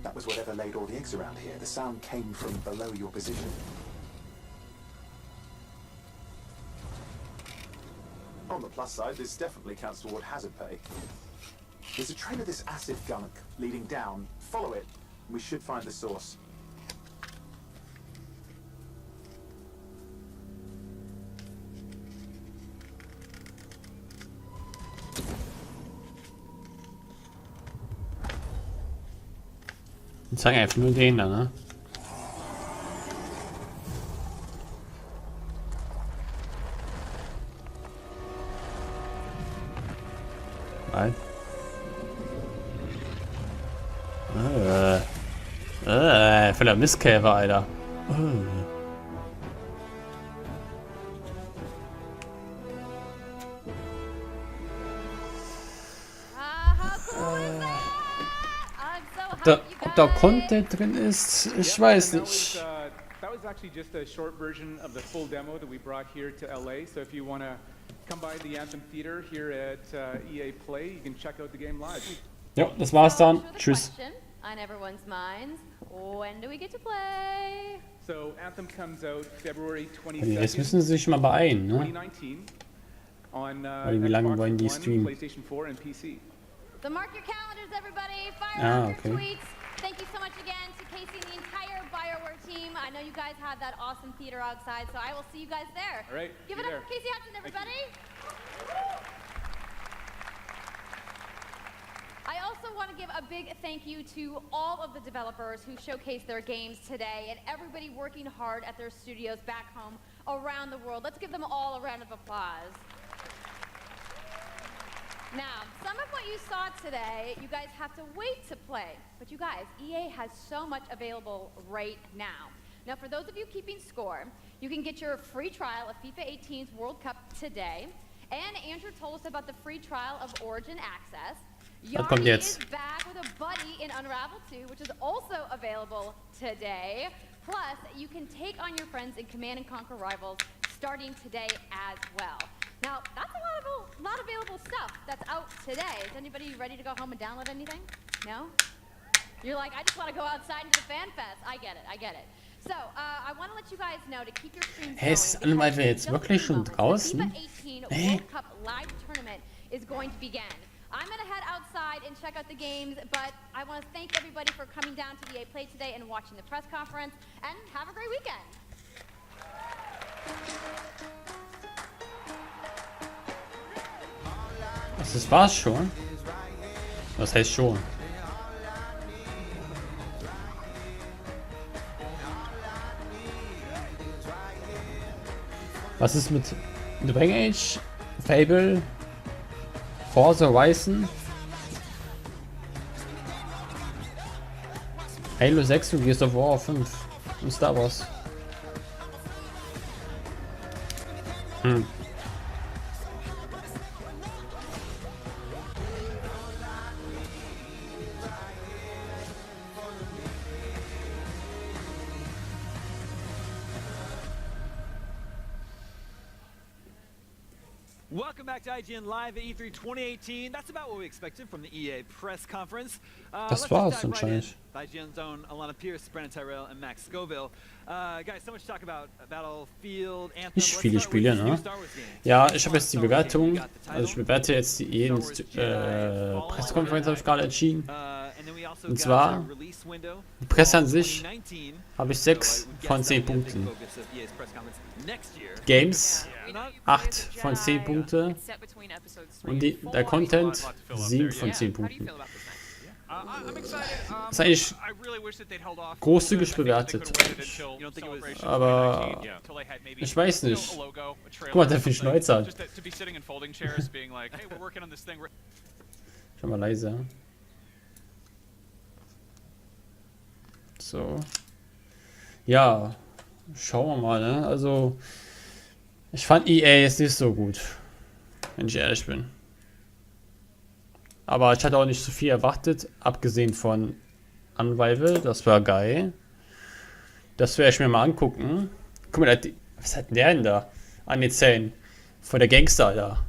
that was whatever laid all the eggs around here. The sound came from below your position. On the plus side, this definitely counts toward hazard pay. There's a trail of this acid gunk leading down. Follow it, and we should find the source. Die zeigen einfach nur den da, ne? Nein. Voller Mistkäfer, Alter. Ob da Content drin ist, ich weiß nicht. That was actually just a short version of the full demo that we brought here to LA. So if you want to come by the Anthem Theater here at EA Play, you can check out the game live. Ja, das war's dann. Tschüss. On everyone's minds, when do we get to play? So Anthem comes out February 22nd. Jetzt müssen sie sich mal beeilen, ne? 2019 on Wie lange wollen die streamen? PlayStation 4 and PC. So mark your calendars, everybody. Fire up your okay. tweets. Thank you so much again to Casey and the entire Bioware team. I know you guys had that awesome theater outside, so I will see you guys there. All right. Give it up for Casey Hudson, everybody. I also want to give a big thank you to all of the developers who showcased their games today and everybody working hard at their studios back home around the world. Let's give them all a round of applause. Now, some of what you saw today, you guys have to wait to play. But you guys, EA has so much available right now. Now, for those of you keeping score, you can get your free trial of FIFA 18's World Cup today. And Andrew told us about the free trial of Origin Access. Yanni is back with a buddy in Unravel 2, which is also available today. Plus, you can take on your friends in Command & Conquer Rivals starting today as well. Now, that's a lot of available stuff that's out today. Is anybody ready to go home and download anything? No? You're like, I just want to go outside into the fan fest. I get it. So, I want to let you guys know to keep your streams going. Ist Unravel jetzt wirklich schon draußen? The FIFA 18 World Cup live tournament is going to begin. I'm going to head outside and check out the games, but I want to thank everybody for coming down to EA Play today and watching the press conference, and have a great weekend. Das war's schon? Was heißt schon? Was ist mit Dragon Age, Fable, Forza Horizon, Halo 6 und Gears of War 5 und Star Wars? Welcome back to IGN Live at E3 2018. That's about what we expected from the EA press conference. Das war's anscheinend. IGN's own Alana Pierce, Brennan Tyrell, and Max Scoville. Guys, so much to talk about Battlefield, Anthem. Nicht viele Spiele, ne? Ja, ich habe jetzt die Bewertung. Also ich bewerte jetzt jeden Pressekonferenz, habe ich gerade entschieden. Und zwar, die Presse an sich habe ich 6 von 10 Punkten. Games 8 von 10 Punkte. Und der Content 7 von 10 Punkten. Das ist eigentlich großzügig bewertet. Aber ich weiß nicht. Guck mal, der viel Schnäuzer. Schau mal leise. So. Ja. Schauen wir mal, ne? Also, ich fand EA jetzt nicht so gut. Wenn ich ehrlich bin. Aber ich hatte auch nicht so viel erwartet, abgesehen von Unravel, das war geil. Das werde ich mir mal angucken. Guck mal, was hat der denn da an den Zähnen? Von der Gangster da.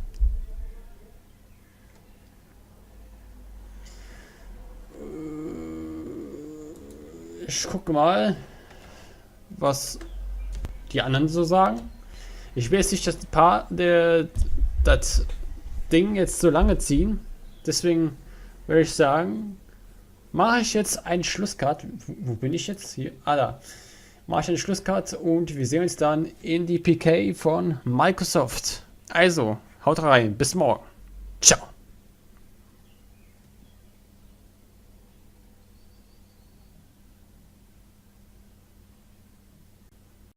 Ich gucke mal, was die anderen so sagen. Ich will jetzt nicht das Ding jetzt so lange ziehen. Deswegen würde ich sagen, mache ich jetzt einen Schlusscut. Wo bin ich jetzt? Hier. Ah, da. Mache ich einen Schlusscut und wir sehen uns dann in die PK von Microsoft. Also, haut rein. Bis morgen. Ciao.